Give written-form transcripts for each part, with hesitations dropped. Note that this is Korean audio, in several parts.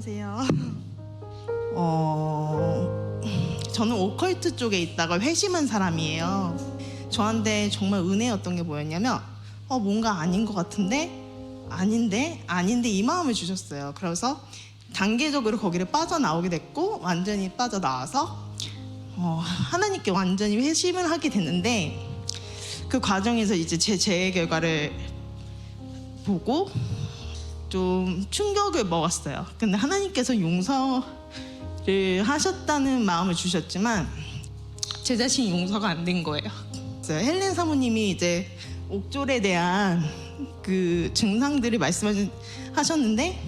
안녕하세요. 저는 오컬트 쪽에 있다가 회심한 사람이에요. 저한테 정말 은혜였던 게 뭐였냐면 뭔가 아닌 것 같은데 아닌데 이 마음을 주셨어요. 그래서 단계적으로 거기를 빠져나오게 됐고 완전히 빠져나와서 하나님께 완전히 회심을 하게 됐는데, 그 과정에서 이제 제 재해 결과를 보고 좀 충격을 먹었어요. 근데 하나님께서 용서를 하셨다는 마음을 주셨지만 제 자신이 용서가 안 된 거예요. 헬렌 사모님이 이제 옥졸에 대한 그 증상들을 말씀하셨는데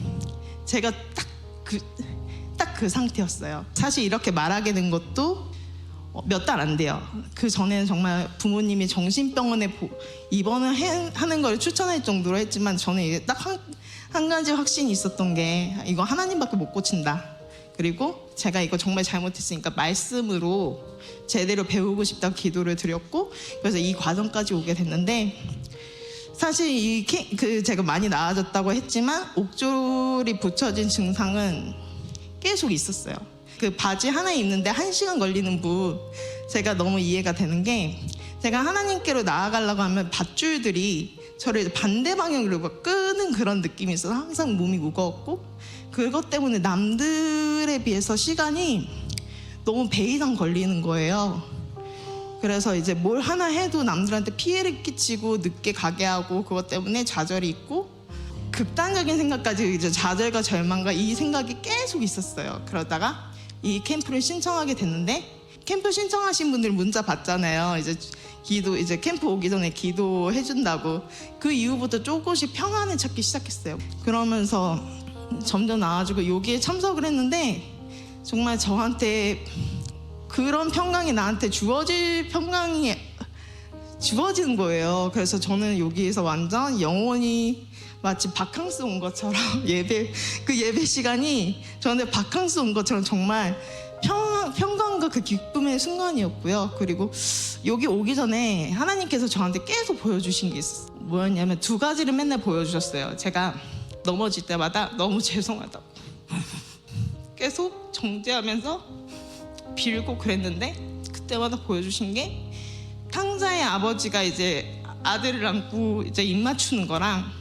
제가 딱 그 상태였어요. 사실 이렇게 말하게 된 것도 몇 달 안 돼요. 그 전에는 정말 부모님이 정신병원에 입원을 하는 걸 추천할 정도로 했지만 저는 이게 딱 한 가지 확신이 있었던 게 이거 하나님밖에 못 고친다. 그리고 제가 이거 정말 잘못했으니까 말씀으로 제대로 배우고 싶다고 기도를 드렸고, 그래서 이 과정까지 오게 됐는데, 사실 제가 많이 나아졌다고 했지만 옥졸이 붙여진 증상은 계속 있었어요. 그 바지 하나 입는데 1시간 걸리는 분, 제가 너무 이해가 되는 게, 제가 하나님께로 나아가려고 하면 밧줄들이 저를 반대 방향으로 끄는 그런 느낌이 있어서 항상 몸이 무거웠고, 그것 때문에 남들에 비해서 시간이 너무 배 이상 걸리는 거예요. 그래서 이제 뭘 하나 해도 남들한테 피해를 끼치고 늦게 가게 하고, 그것 때문에 좌절이 있고 극단적인 생각까지, 이제 좌절과 절망과 이 생각이 계속 있었어요. 그러다가 이 캠프를 신청하게 됐는데, 캠프 신청하신 분들 문자 받잖아요. 이제 캠프 오기 전에 기도해 준다고. 그 이후부터 조금씩 평안을 찾기 시작했어요. 그러면서 점점 나아지고 여기에 참석을 했는데, 정말 저한테 그런 평강이 나한테 주어지는 거예요. 그래서 저는 여기에서 완전 영원히 마치 바캉스 온 것처럼 예배 시간이 저한테 바캉스 온 것처럼 정말 평강과 그 기쁨의 순간이었고요. 그리고 여기 오기 전에 하나님께서 저한테 계속 보여주신 게 있었어요. 뭐였냐면 2가지를 맨날 보여주셨어요. 제가 넘어질 때마다 너무 죄송하다고 계속 정죄하면서 빌고 그랬는데, 그때마다 보여주신 게 탕자의 아버지가 이제 아들을 안고 이제 입 맞추는 거랑,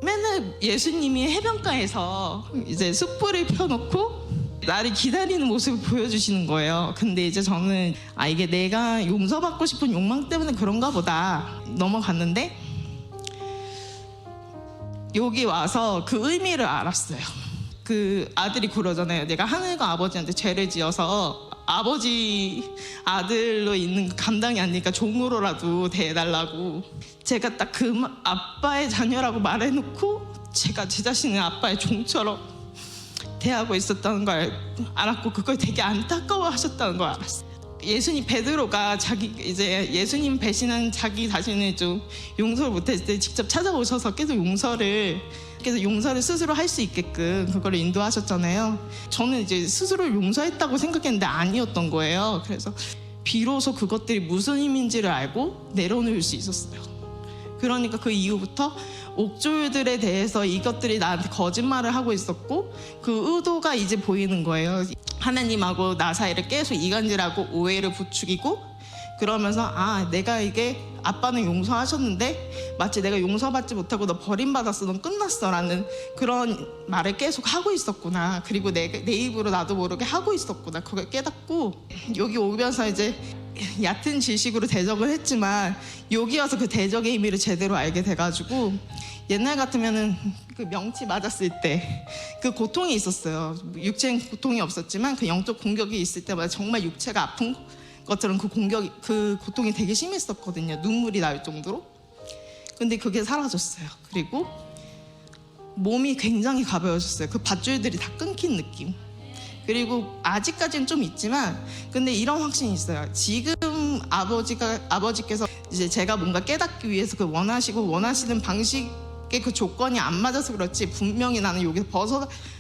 맨날 예수님이 해변가에서 이제 숯불을 펴놓고 나를 기다리는 모습을 보여주시는 거예요. 근데 이제 저는 이게 내가 용서받고 싶은 욕망 때문에 그런가 보다 넘어갔는데, 여기 와서 그 의미를 알았어요. 그 아들이 그러잖아요. 내가 하늘과 아버지한테 죄를 지어서 아버지 아들로 있는 거 감당이 안 되니까 종으로라도 대해달라고. 제가 딱 그 아빠의 자녀라고 말해놓고 제가 제 자신을 아빠의 종처럼 대하고 있었다는 걸 알았고, 그걸 되게 안타까워하셨다는 걸 알았어요. 예수님, 베드로가 이제 예수님 배신한 자기 자신을 좀 용서를 못했을 때 직접 찾아오셔서 계속 용서를 스스로 할 수 있게끔 그걸 인도하셨잖아요. 저는 이제 스스로를 용서했다고 생각했는데 아니었던 거예요. 그래서 비로소 그것들이 무슨 의미인지를 알고 내려놓을 수 있었어요. 그러니까 그 이후부터 옥졸들에 대해서 이것들이 나한테 거짓말을 하고 있었고, 그 의도가 이제 보이는 거예요. 하나님하고 나 사이를 계속 이간질하고 오해를 부추기고, 그러면서 내가 이게 아빠는 용서하셨는데 마치 내가 용서받지 못하고 너 버림받았어, 넌 끝났어 라는 그런 말을 계속 하고 있었구나. 그리고 내 입으로 나도 모르게 하고 있었구나. 그걸 깨닫고 여기 오면서 이제 얕은 지식으로 대적을 했지만 여기 와서 그 대적의 의미를 제대로 알게 돼가지고, 옛날 같으면은 그 명치 맞았을 때 그 고통이 있었어요. 육체는 고통이 없었지만 그 영적 공격이 있을 때마다 정말 육체가 아픈 것처럼 그 고통이 되게 심했었거든요. 눈물이 날 정도로. 근데 그게 사라졌어요. 그리고 몸이 굉장히 가벼워졌어요. 그 밧줄들이 다 끊긴 느낌. 그리고 아직까지는 좀 있지만, 근데 이런 확신이 있어요. 지금 아버지께서 이제 제가 뭔가 깨닫기 위해서 그 원하시는 방식의 그 조건이 안 맞아서 그렇지, 분명히 나는 여기서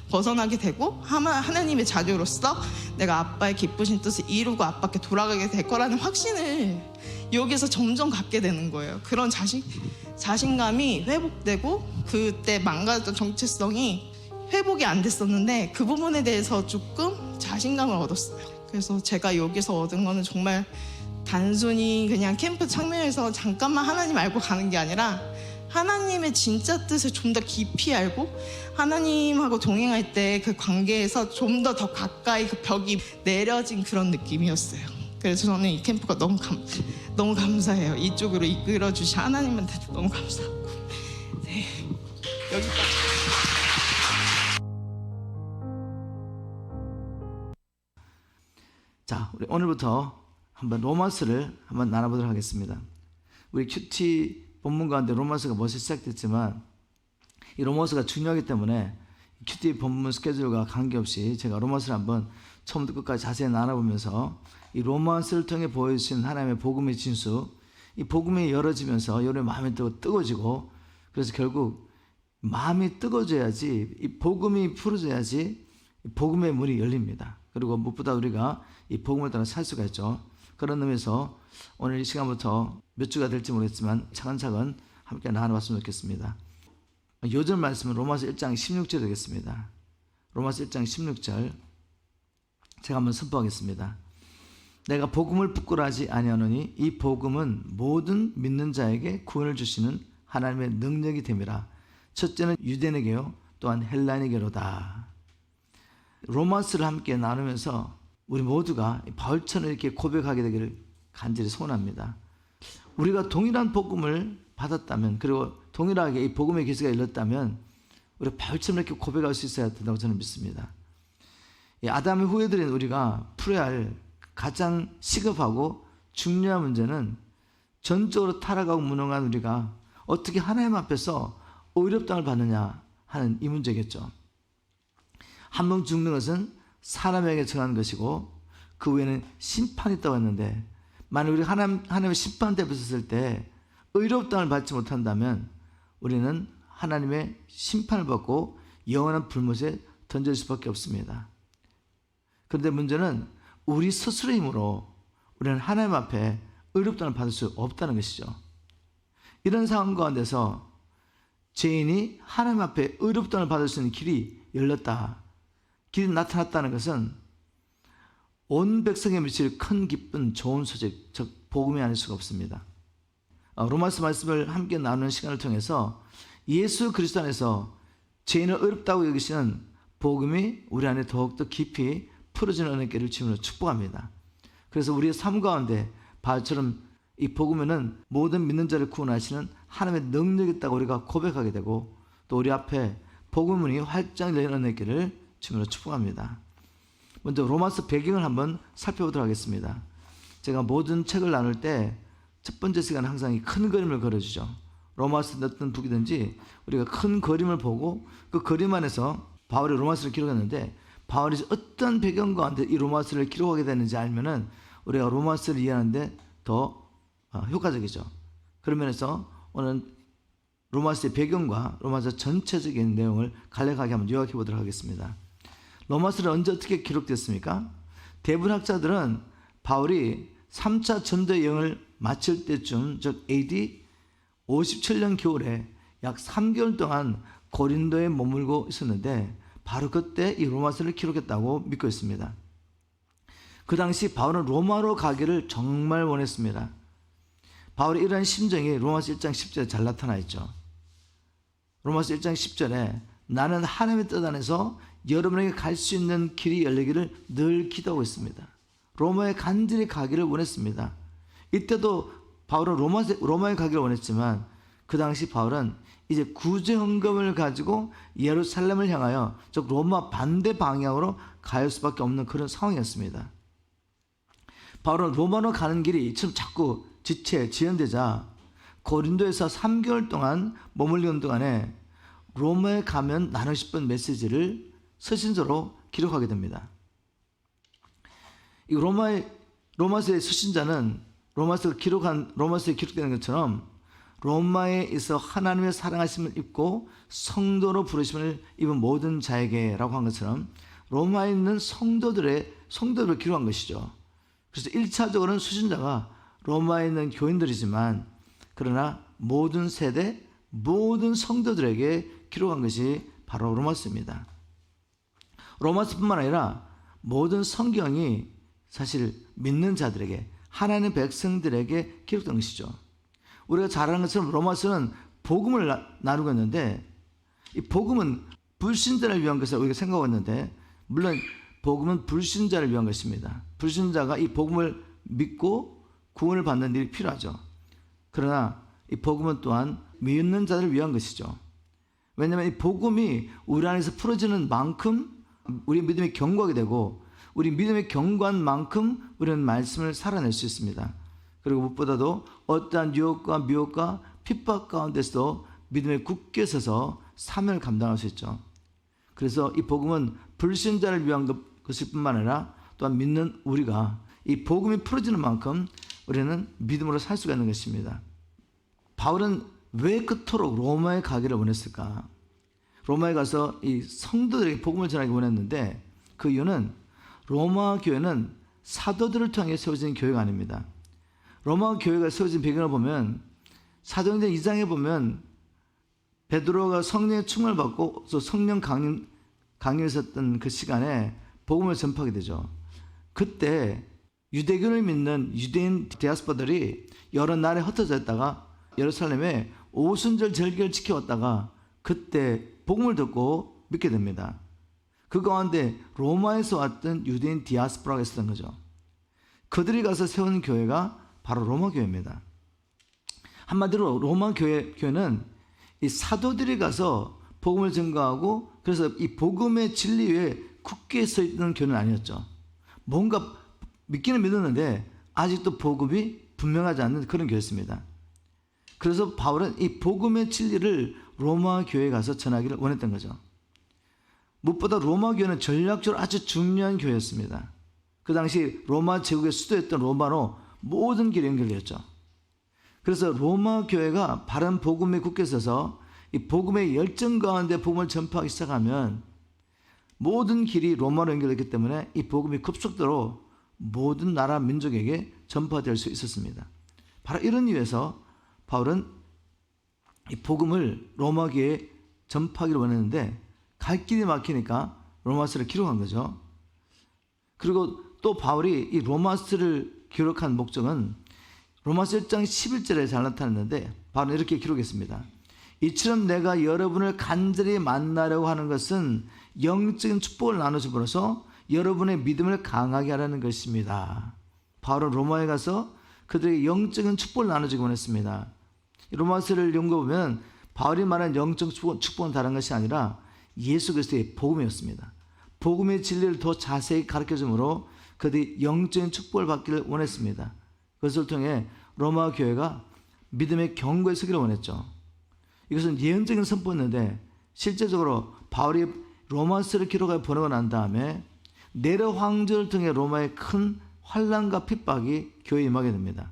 벗어나게 되고 하나님의 자녀로서 내가 아빠의 기쁘신 뜻을 이루고 아빠께 돌아가게 될 거라는 확신을 여기서 점점 갖게 되는 거예요. 그런 자신감이 회복되고 그때 망가졌던 정체성이 회복이 안 됐었는데 그 부분에 대해서 조금 자신감을 얻었어요. 그래서 제가 여기서 얻은 거는 정말 단순히 그냥 캠프 참여해서 잠깐만 하나님 알고 가는 게 아니라 하나님의 진짜 뜻을 좀 더 깊이 알고 하나님하고 동행할 때 그 관계에서 좀 더 가까이 그 벽이 내려진 그런 느낌이었어요. 그래서 저는 이 캠프가 너무 감사해요. 이쪽으로 이끌어 주신 하나님한테도 너무 감사하고. 네, 여기까지. 자, 우리 오늘부터 한번 로마서를 한번 나눠보도록 하겠습니다. 우리 큐티 본문 가운데 로마서가 벌써 시작됐지만 이 로마서가 중요하기 때문에 큐티 본문 스케줄과 관계없이 제가 로마서를 한번 처음부터 끝까지 자세히 나눠보면서 이 로마서를 통해 보여주신 하나님의 복음의 진수, 이 복음이 열어지면서 여러분의 마음이 또 뜨거워지고, 그래서 결국 마음이 뜨거워져야지, 이 복음이 풀어져야지 이 복음의 문이 열립니다. 그리고 무엇보다 우리가 이 복음을 따라 살 수가 있죠. 그런 의미에서 오늘 이 시간부터 몇 주가 될지 모르겠지만 차근차근 함께 나눠봤으면 좋겠습니다. 요즘 말씀은 로마서 1장 16절 되겠습니다. 로마서 1장 16절 제가 한번 선포하겠습니다. 내가 복음을 부끄러워하지 아니하노니 이 복음은 모든 믿는 자에게 구원을 주시는 하나님의 능력이 됨이라. 첫째는 유대인에게요 또한 헬라인에게로다. 로마서를 함께 나누면서 우리 모두가 바울처럼 이렇게 고백하게 되기를 간절히 소원합니다. 우리가 동일한 복음을 받았다면, 그리고 동일하게 이 복음의 계시가 열렸다면 우리가 바울처럼 이렇게 고백할 수 있어야 된다고 저는 믿습니다. 아담의 후예들인 우리가 풀어야 할 가장 시급하고 중요한 문제는 전적으로 타락하고 무능한 우리가 어떻게 하나님 앞에서 의롭다함을 받느냐 하는 이 문제겠죠. 한 명 죽는 것은 사람에게 정한 것이고 그 외에는 심판이 있다고 했는데, 만약 우리 하나님의 심판 대에 섰을 때 의롭다함을 받지 못한다면 우리는 하나님의 심판을 받고 영원한 불못에 던질 수밖에 없습니다. 그런데 문제는 우리 스스로의 힘으로 우리는 하나님 앞에 의롭다함을 받을 수 없다는 것이죠. 이런 상황 가운데서 죄인이 하나님 앞에 의롭다함을 받을 수 있는 길이 열렸다, 길이 나타났다는 것은 온 백성에 미칠 큰 기쁜 좋은 소식, 즉 복음이 아닐 수가 없습니다. 로마서 말씀을 함께 나누는 시간을 통해서 예수 그리스도 안에서 죄인을 의롭다고 여기시는 복음이 우리 안에 더욱더 깊이 풀어지는 은혜를 주님으로 축복합니다. 그래서 우리의 삶 가운데 바울처럼 이 복음에는 모든 믿는 자를 구원하시는 하나님의 능력이 있다고 우리가 고백하게 되고, 또 우리 앞에 복음 문이 활짝 열리는 은혜를 주님으로 축복합니다. 먼저 로마서 배경을 한번 살펴보도록 하겠습니다. 제가 모든 책을 나눌 때 첫 번째 시간은 항상 큰 그림을 그려주죠. 로마서 어떤 북이든지 우리가 큰 그림을 보고 그 그림 안에서 바울이 로마서를 기록했는데, 바울이 어떤 배경 가운데 이 로마서를 기록하게 되는지 알면은 우리가 로마서를 이해하는데 더 효과적이죠. 그런 면에서 오늘 로마서의 배경과 로마서 전체적인 내용을 간략하게 한번 요약해 보도록 하겠습니다. 로마서는 언제 어떻게 기록됐습니까? 대부분 학자들은 바울이 3차 전도 여행을 마칠 때쯤, 즉 AD 57년 겨울에 약 3개월 동안 고린도에 머물고 있었는데 바로 그때 이 로마서를 기록했다고 믿고 있습니다. 그 당시 바울은 로마로 가기를 정말 원했습니다. 바울의 이러한 심정이 로마서 1장 10절에 잘 나타나 있죠. 로마서 1장 10절에 나는 하나님의 뜻 안에서 여러분에게 갈 수 있는 길이 열리기를 늘 기도하고 있습니다. 로마에 간절히 가기를 원했습니다. 이때도 바울은 로마에 가기를 원했지만 그 당시 바울은 이제 구제 헌금을 가지고 예루살렘을 향하여, 즉 로마 반대 방향으로 갈 수밖에 없는 그런 상황이었습니다. 바울은 로마로 가는 길이 지금 자꾸 지연되자 고린도에서 3개월 동안 머물리는 동안에 로마에 가면 나누고 싶은 메시지를 서신서로 기록하게 됩니다. 이 로마서의 서신자는 로마서에 기록되는 것처럼 로마에 있어 하나님의 사랑하심을 입고 성도로 부르심을 입은 모든 자에게라고 한 것처럼 로마에 있는 성도들을 기록한 것이죠. 그래서 1차적으로는 서신자가 로마에 있는 교인들이지만, 그러나 모든 세대, 모든 성도들에게 기록한 것이 바로 로마서입니다. 로마서뿐만 아니라 모든 성경이 사실 믿는 자들에게, 하나님의 백성들에게 기록된 것이죠. 우리가 잘 아는 것처럼 로마서는 복음을 나누고 있는데, 이 복음은 불신자를 위한 것을 우리가 생각하고 있는데, 물론 복음은 불신자를 위한 것입니다. 불신자가 이 복음을 믿고 구원을 받는 일이 필요하죠. 그러나 이 복음은 또한 믿는 자들을 위한 것이죠. 왜냐하면 이 복음이 우리 안에서 풀어지는 만큼 우리 믿음이 견고하게 되고, 우리 믿음의 견고한 만큼 우리는 말씀을 살아낼 수 있습니다. 그리고 무엇보다도 어떠한 유혹과 미혹과 핍박 가운데서도 믿음에 굳게 서서 사명을 감당할 수 있죠. 그래서 이 복음은 불신자를 위한 것일 뿐만 아니라 또한 믿는 우리가 이 복음이 풀어지는 만큼 우리는 믿음으로 살 수가 있는 것입니다. 바울은 왜 그토록 로마에 가기를 원했을까? 로마에 가서 이 성도들에게 복음을 전하기 원했는데, 그 이유는 로마 교회는 사도들을 통해 세워진 교회가 아닙니다. 로마 교회가 세워진 배경을 보면 사도행전 2장에 보면 베드로가 성령의 충만을 받고 또 성령 강림에 있었던 그 시간에 복음을 전파하게 되죠. 그때 유대교를 믿는 유대인 디아스포들이 여러 나라에 흩어져 있다가 예루살렘에 오순절 절기를 지켜왔다가 그때 복음을 듣고 믿게 됩니다. 그 가운데 로마에서 왔던 유대인 디아스포라가 있었던 거죠. 그들이 가서 세운 교회가 바로 로마 교회입니다. 한마디로 로마 교회는 이 사도들이 가서 복음을 증거하고, 그래서 이 복음의 진리 위에 굳게 서 있는 교회는 아니었죠. 뭔가 믿기는 믿었는데 아직도 복음이 분명하지 않는 그런 교회였습니다. 그래서 바울은 이 복음의 진리를 로마 교회에 가서 전하기를 원했던 거죠. 무엇보다 로마 교회는 전략적으로 아주 중요한 교회였습니다. 그 당시 로마 제국의 수도였던 로마로 모든 길이 연결되었죠. 그래서 로마 교회가 바른 복음에 굳게 서서 이 복음의 열정 가운데 복음을 전파하기 시작하면 모든 길이 로마로 연결됐기 때문에 이 복음이 급속도로 모든 나라 민족에게 전파될 수 있었습니다. 바로 이런 이유에서 바울은 이 복음을 로마 교회에 전파하기를 원했는데 갈 길이 막히니까 로마서를 기록한 거죠. 그리고 또 바울이 이 로마서를 기록한 목적은 로마서 1장 11절에 잘 나타났는데 바울은 이렇게 기록했습니다. 이처럼 내가 여러분을 간절히 만나려고 하는 것은 영적인 축복을 나눠줌으로써 여러분의 믿음을 강하게 하라는 것입니다. 바울은 로마에 가서 그들에게 영적인 축복을 나눠주기 원했습니다. 로마서를 연구해보면 바울이 말한 영적 축복은 다른 것이 아니라 예수 그리스도의 복음이었습니다. 복음의 진리를 더 자세히 가르쳐줌으로 그들이 영적인 축복을 받기를 원했습니다. 그것을 통해 로마 교회가 믿음의 견고에 서기를 원했죠. 이것은 예언적인 선포였는데 실제적으로 바울이 로마서를 기록하여 보내고 난 다음에 네로 황제를 통해 로마의 큰 환난과 핍박이 교회에 임하게 됩니다.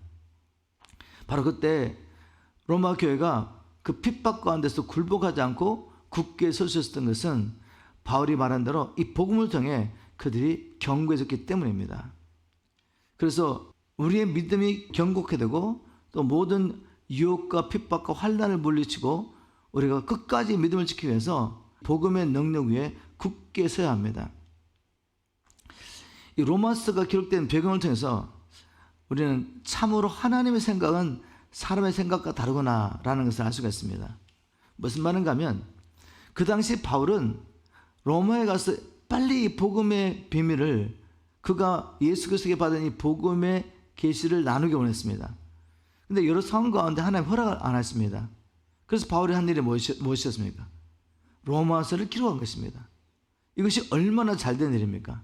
바로 그때 로마 교회가 그 핍박 가운데서 굴복하지 않고 굳게 설 수 있었던 것은 바울이 말한 대로 이 복음을 통해 그들이 견고해졌기 때문입니다. 그래서 우리의 믿음이 견고하게 되고 또 모든 유혹과 핍박과 환난을 물리치고 우리가 끝까지 믿음을 지키기 위해서 복음의 능력 위에 굳게 서야 합니다. 이 로마서가 기록된 배경을 통해서 우리는 참으로 하나님의 생각은 사람의 생각과 다르구나라는 것을 알 수가 있습니다. 무슨 말인가 하면 그 당시 바울은 로마에 가서 빨리 이 복음의 비밀을, 그가 예수 그리스도에게 받은 이 복음의 계시를 나누기 원했습니다. 근데 여러 상황 가운데 하나님 허락을 안 했습니다. 그래서 바울이 한 일이 무엇이었습니까? 로마서를 기록한 것입니다. 이것이 얼마나 잘된 일입니까?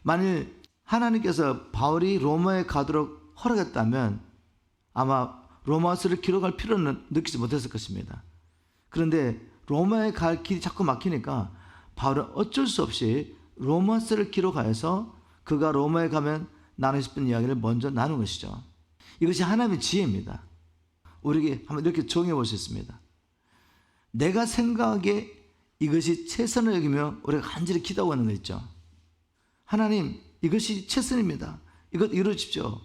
만일 하나님께서 바울이 로마에 가도록 허락했다면 아마 로마서를 기록할 필요는 느끼지 못했을 것입니다. 그런데 로마에 갈 길이 자꾸 막히니까 바울은 어쩔 수 없이 로마서를 기록하여서 그가 로마에 가면 나누고 싶은 이야기를 먼저 나눈 것이죠. 이것이 하나님의 지혜입니다. 우리에게 한번 이렇게 적용해 볼 수 있습니다. 내가 생각하기에 이것이 최선을 여기며 우리가 간절히 기도하고 있는 거 있죠. 하나님, 이것이 최선입니다. 이것 이루어집시오.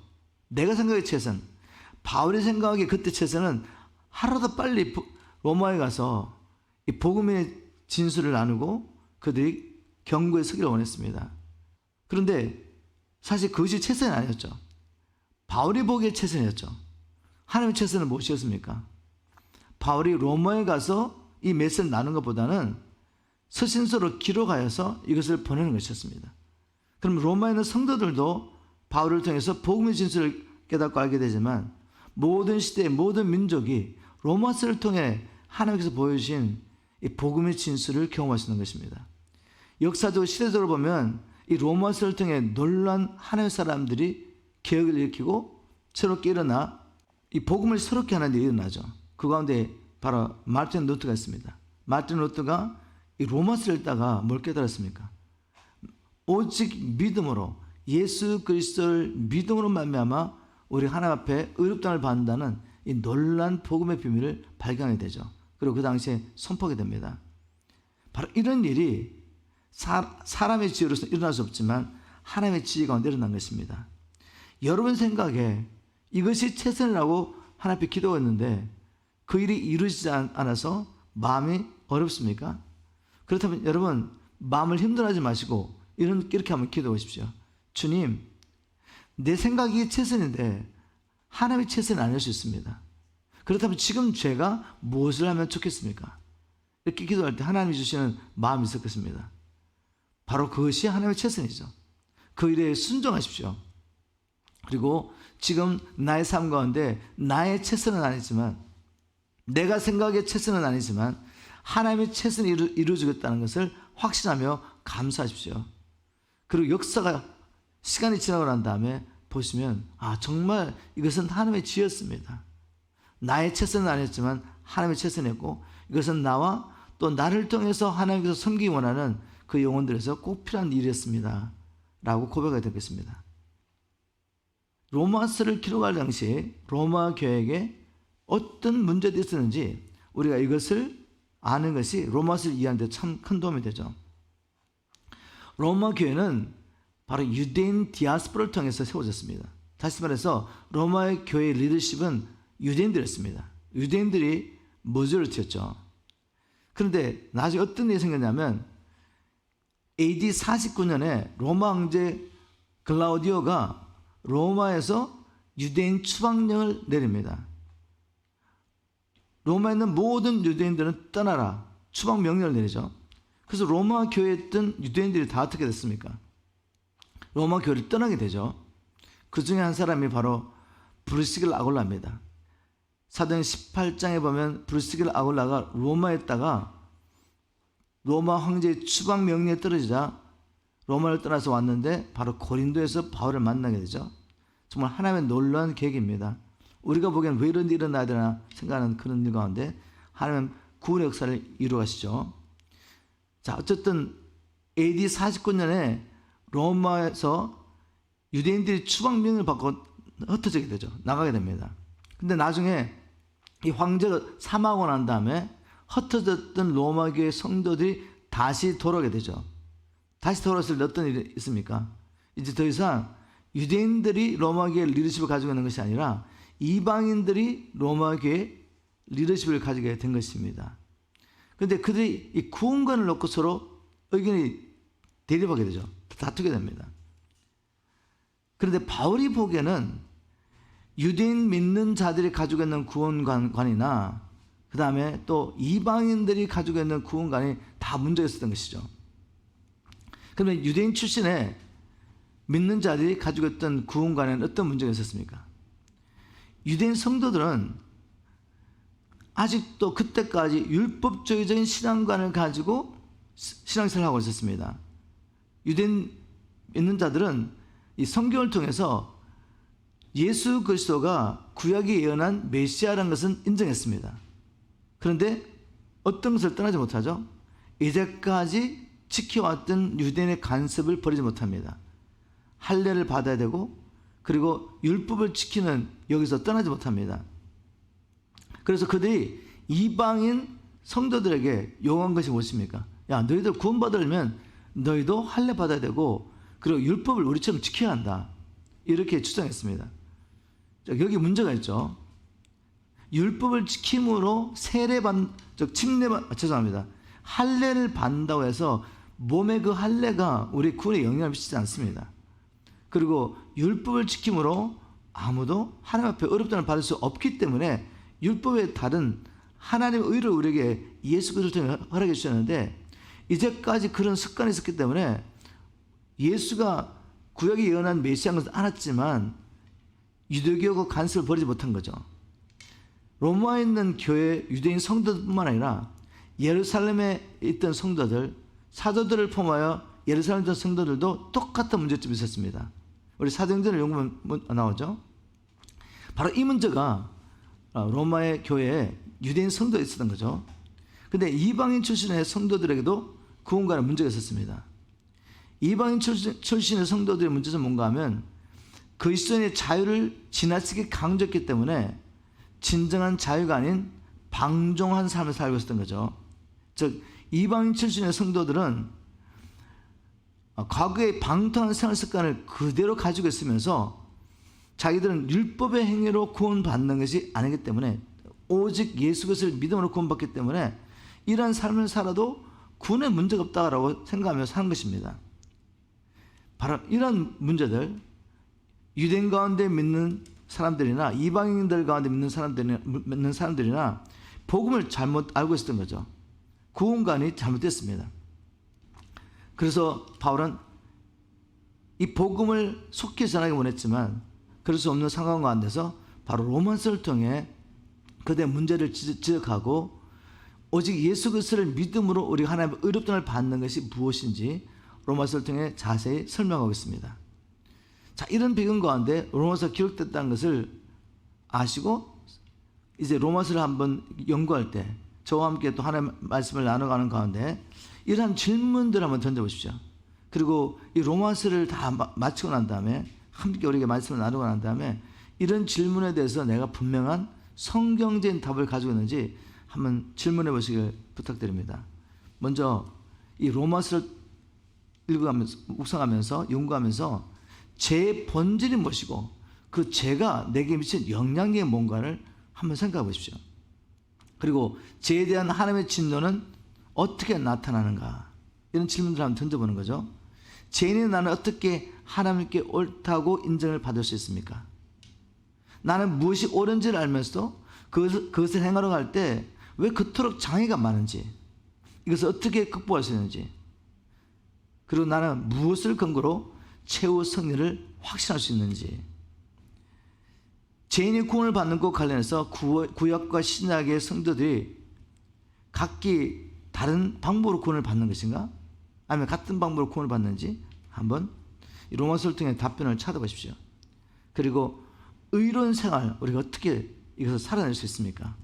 내가 생각하기에 최선. 바울이 생각하기에 그때 최선은 하루도 빨리 로마에 가서 이 복음의 진술을 나누고 그들이 경고에 서기를 원했습니다. 그런데 사실 그것이 최선이 아니었죠. 바울이 보기에 최선이었죠. 하나님의 최선은 무엇이었습니까? 바울이 로마에 가서 이 메시지를 나눈 것보다는 서신서로 기록하여서 이것을 보내는 것이었습니다. 그럼 로마에 있는 성도들도 바울을 통해서 복음의 진술을 깨닫고 알게 되지만 모든 시대의 모든 민족이 로마서를 통해 하나님께서 보여주신 이 복음의 진술을 경험할 수 있는 것입니다. 역사적 시대적으로 보면 이 로마서를 통해 놀란 하나님의 사람들이 개혁을 일으키고 새롭게 일어나 이 복음을 새롭게 하는 일이 일어나죠. 그 가운데 바로 마르틴 루터가 있습니다. 마르틴 루터가 이 로마서를 읽다가 뭘 깨달았습니까? 오직 믿음으로 예수 그리스도를 믿음으로 말미암아 우리 하나님 앞에 의롭다함을 받는다는 이 놀란 복음의 비밀을 발견하게 되죠. 그리고 그 당시에 선포하게 됩니다. 바로 이런 일이 사람의 지혜로서 일어날 수 없지만 하나님의 지혜 가운데 일어난 것입니다. 여러분 생각에 이것이 최선이라고 하나님 앞에 기도했는데 그 일이 이루어지지 않아서 마음이 어렵습니까? 그렇다면 여러분 마음을 힘들어하지 마시고 이렇게 한번 기도해 보십시오. 주님, 내 생각이 최선인데 하나님의 최선은 아닐 수 있습니다. 그렇다면 지금 제가 무엇을 하면 좋겠습니까? 이렇게 기도할 때 하나님이 주시는 마음이 있을 것입니다. 바로 그것이 하나님의 최선이죠. 그 일에 순종하십시오. 그리고 지금 나의 삶 가운데 나의 최선은 아니지만 내가 생각의 최선은 아니지만 하나님의 최선이 이루어지겠다는 것을 확신하며 감사하십시오. 그리고 역사가 시간이 지나고 난 다음에 보시면 정말 이것은 하나님의 지혜였습니다. 나의 최선은 아니었지만 하나님의 최선이었고 이것은 나와 또 나를 통해서 하나님께서 섬기기 원하는 그 영혼들에서 꼭 필요한 일이었습니다. 라고 고백하게 되겠습니다. 로마서를 기록할 당시 로마 교회에게 어떤 문제들이 있었는지 우리가 이것을 아는 것이 로마서를 이해하는 데 참 큰 도움이 되죠. 로마 교회는 바로 유대인 디아스포라를 통해서 세워졌습니다. 다시 말해서 로마의 교회의 리더십은 유대인들이었습니다. 유대인들이 머저리티였죠. 그런데 나중에 어떤 일이 생겼냐면 AD 49년에 로마 황제 글라우디오가 로마에서 유대인 추방령을 내립니다. 로마에 있는 모든 유대인들은 떠나라 추방 명령을 내리죠. 그래서 로마 교회에 있던 유대인들이 다 어떻게 됐습니까? 로마 교회를 떠나게 되죠. 그 중에 한 사람이 바로 브루시겔 아골라입니다. 사도행 18장에 보면 브루시겔 아골라가 로마에 있다가 로마 황제의 추방 명령에 떨어지자 로마를 떠나서 왔는데 바로 고린도에서 바울을 만나게 되죠. 정말 하나님의 놀라운 계획입니다. 우리가 보기엔 왜 이런 일이 일어나야 되나 생각하는 그런 일 가운데 하나님은 구원의 역사를 이루어가시죠. 자, 어쨌든 AD 49년에 로마에서 유대인들이 추방명을 받고 흩어지게 되죠. 나가게 됩니다. 근데 나중에 이 황제가 사망하고 난 다음에 흩어졌던 로마교회 성도들이 다시 돌아오게 되죠. 다시 돌아왔을 때 어떤 일이 있습니까? 이제 더 이상 유대인들이 로마교회 리더십을 가지고 있는 것이 아니라 이방인들이 로마교회 리더십을 가지게 된 것입니다. 그런데 그들이 이 구원관을 놓고 서로 의견이 대립하게 되죠. 다투게 됩니다. 그런데 바울이 보기에는 유대인 믿는 자들이 가지고 있는 구원관이나 그 다음에 또 이방인들이 가지고 있는 구원관이 다 문제가 있었던 것이죠. 그러면 유대인 출신의 믿는 자들이 가지고 있던 구원관에는 어떤 문제가 있었습니까? 유대인 성도들은 아직도 그때까지 율법주의적인 신앙관을 가지고 신앙생활을 하고 있었습니다. 유대인 믿는 자들은 이 성경을 통해서 예수 그리스도가 구약에 예언한 메시아라는 것은 인정했습니다. 그런데 어떤 것을 떠나지 못하죠? 이제까지 지켜왔던 유대인의 간섭을 버리지 못합니다. 할례를 받아야 되고 그리고 율법을 지키는 여기서 떠나지 못합니다. 그래서 그들이 이방인 성도들에게 요구한 것이 무엇입니까? 야, 너희들 구원받으려면 너희도 할례 받아야 되고 그리고 율법을 우리처럼 지켜야 한다. 이렇게 주장했습니다. 자, 여기 문제가 있죠. 율법을 지킴으로 할례를 받는다고 해서 몸의 그 할례가 우리 구원에 영향을 미치지 않습니다. 그리고 율법을 지킴으로 아무도 하나님 앞에 어렵다는 받을 수 없기 때문에 율법에 다른 하나님의 의를 우리에게 예수 그리스도를 통해 허락해 주셨는데, 이제까지 그런 습관이 있었기 때문에 예수가 구약에 예언한 메시아인 것을 알았지만 유대교하고 간섭을 버리지 못한 거죠. 로마에 있는 교회 유대인 성도들뿐만 아니라 예루살렘에 있던 성도들, 사도들을 포함하여 예루살렘에 있던 성도들도 똑같은 문제점이 있었습니다. 우리 사도행전을 연구하면 나오죠. 바로 이 문제가 로마의 교회에 유대인 성도에 있었던 거죠. 근데 이방인 출신의 성도들에게도 구원과는 문제가 있었습니다. 이방인 출신의 성도들의 문제는 뭔가 하면 그리스도인의 자유를 지나치게 강조했기 때문에 진정한 자유가 아닌 방종한 삶을 살고 있었던 거죠. 즉 이방인 출신의 성도들은 과거의 방탕한 생활 습관을 그대로 가지고 있으면서 자기들은 율법의 행위로 구원받는 것이 아니기 때문에, 오직 예수 그리스도를 믿음으로 구원받기 때문에 이러한 삶을 살아도 구원에 문제가 없다고 생각하며 사는 것입니다. 바로 이런 문제들, 유대인 가운데 믿는 사람들이나 이방인들 가운데 믿는 사람들이나 복음을 잘못 알고 있었던 거죠. 구원관이 잘못됐습니다. 그래서 바울은 이 복음을 속히 전하기 원했지만 그럴 수 없는 상황 가운데서 바로 로마서를 통해 그들의 문제를 지적하고, 오직 예수 그리스도를 믿음으로 우리가 하나님의 의롭다함을 받는 것이 무엇인지 로마서를 통해 자세히 설명하겠습니다. 자, 이런 배경 가운데 로마서 기록됐다는 것을 아시고 이제 로마서를 한번 연구할 때 저와 함께 또 하나님의 말씀을 나눠가는 가운데 이러한 질문들을 한번 던져보십시오. 그리고 이 로마서를 다 마치고 난 다음에 함께 우리에게 말씀을 나누고 난 다음에 이런 질문에 대해서 내가 분명한 성경적인 답을 가지고 있는지 한번 질문해 보시길 부탁드립니다. 먼저 이 로마서를 읽어가면서, 묵상하면서, 연구하면서 죄의 본질이 무엇이고 그 죄가 내게 미친 영향이 뭔가를 한번 생각해 보십시오. 그리고 죄에 대한 하나님의 진노는 어떻게 나타나는가, 이런 질문들을 한번 던져보는 거죠. 죄인인 나는 어떻게 하나님께 옳다고 인정을 받을 수 있습니까? 나는 무엇이 옳은지를 알면서도 그것을 행하러 갈 때 왜 그토록 장애가 많은지, 이것을 어떻게 극복할 수 있는지, 그리고 나는 무엇을 근거로 최후 승리를 확신할 수 있는지, 죄인이 구원을 받는 것 관련해서 구약과 신약의 성도들이 각기 다른 방법으로 구원을 받는 것인가, 아니면 같은 방법으로 구원을 받는지 한번 이 로마서를 통해 답변을 찾아보십시오. 그리고 의로운 생활, 우리가 어떻게 이것을 살아낼 수 있습니까?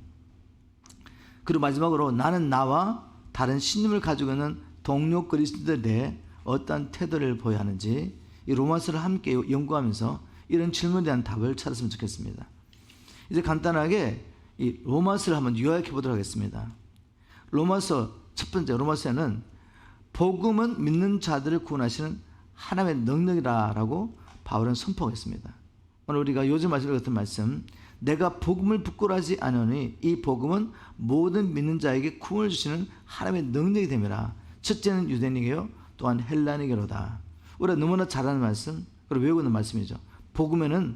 그리고 마지막으로 나는 나와 다른 신념을 가지고 있는 동료 그리스도들에 대해 어떠한 태도를 보여야 하는지 이 로마서를 함께 연구하면서 이런 질문에 대한 답을 찾았으면 좋겠습니다. 이제 간단하게 이 로마서를 한번 요약해 보도록 하겠습니다. 로마서 첫 번째, 로마서에는 복음은 믿는 자들을 구원하시는 하나님의 능력이라고 바울은 선포했습니다. 오늘 우리가 요즘 읽었던 말씀, 내가 복음을 부끄러워하지 않으니 이 복음은 모든 믿는 자에게 구원을 주시는 하나님의 능력이 됨이라. 첫째는 유대인에게요 또한 헬라인에게로다. 우리가 너무나 잘 아는 말씀, 그리고 외우고 있는 말씀이죠. 복음에는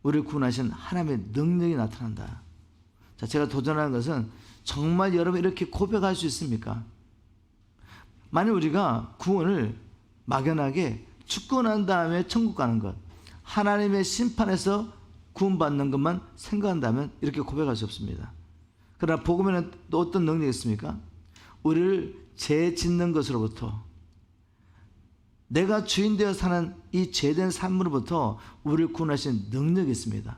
우리를 구원하신 하나님의 능력이 나타난다. 자, 제가 도전하는 것은 정말 여러분 이렇게 고백할 수 있습니까? 만약 우리가 구원을 막연하게 죽고 난 다음에 천국 가는 것, 하나님의 심판에서 구원받는 것만 생각한다면 이렇게 고백할 수 없습니다. 그러나 복음에는 또 어떤 능력이 있습니까? 우리를 죄 짓는 것으로부터, 내가 주인 되어 사는 이 죄된 삶으로부터 우리를 구원하신 능력이 있습니다.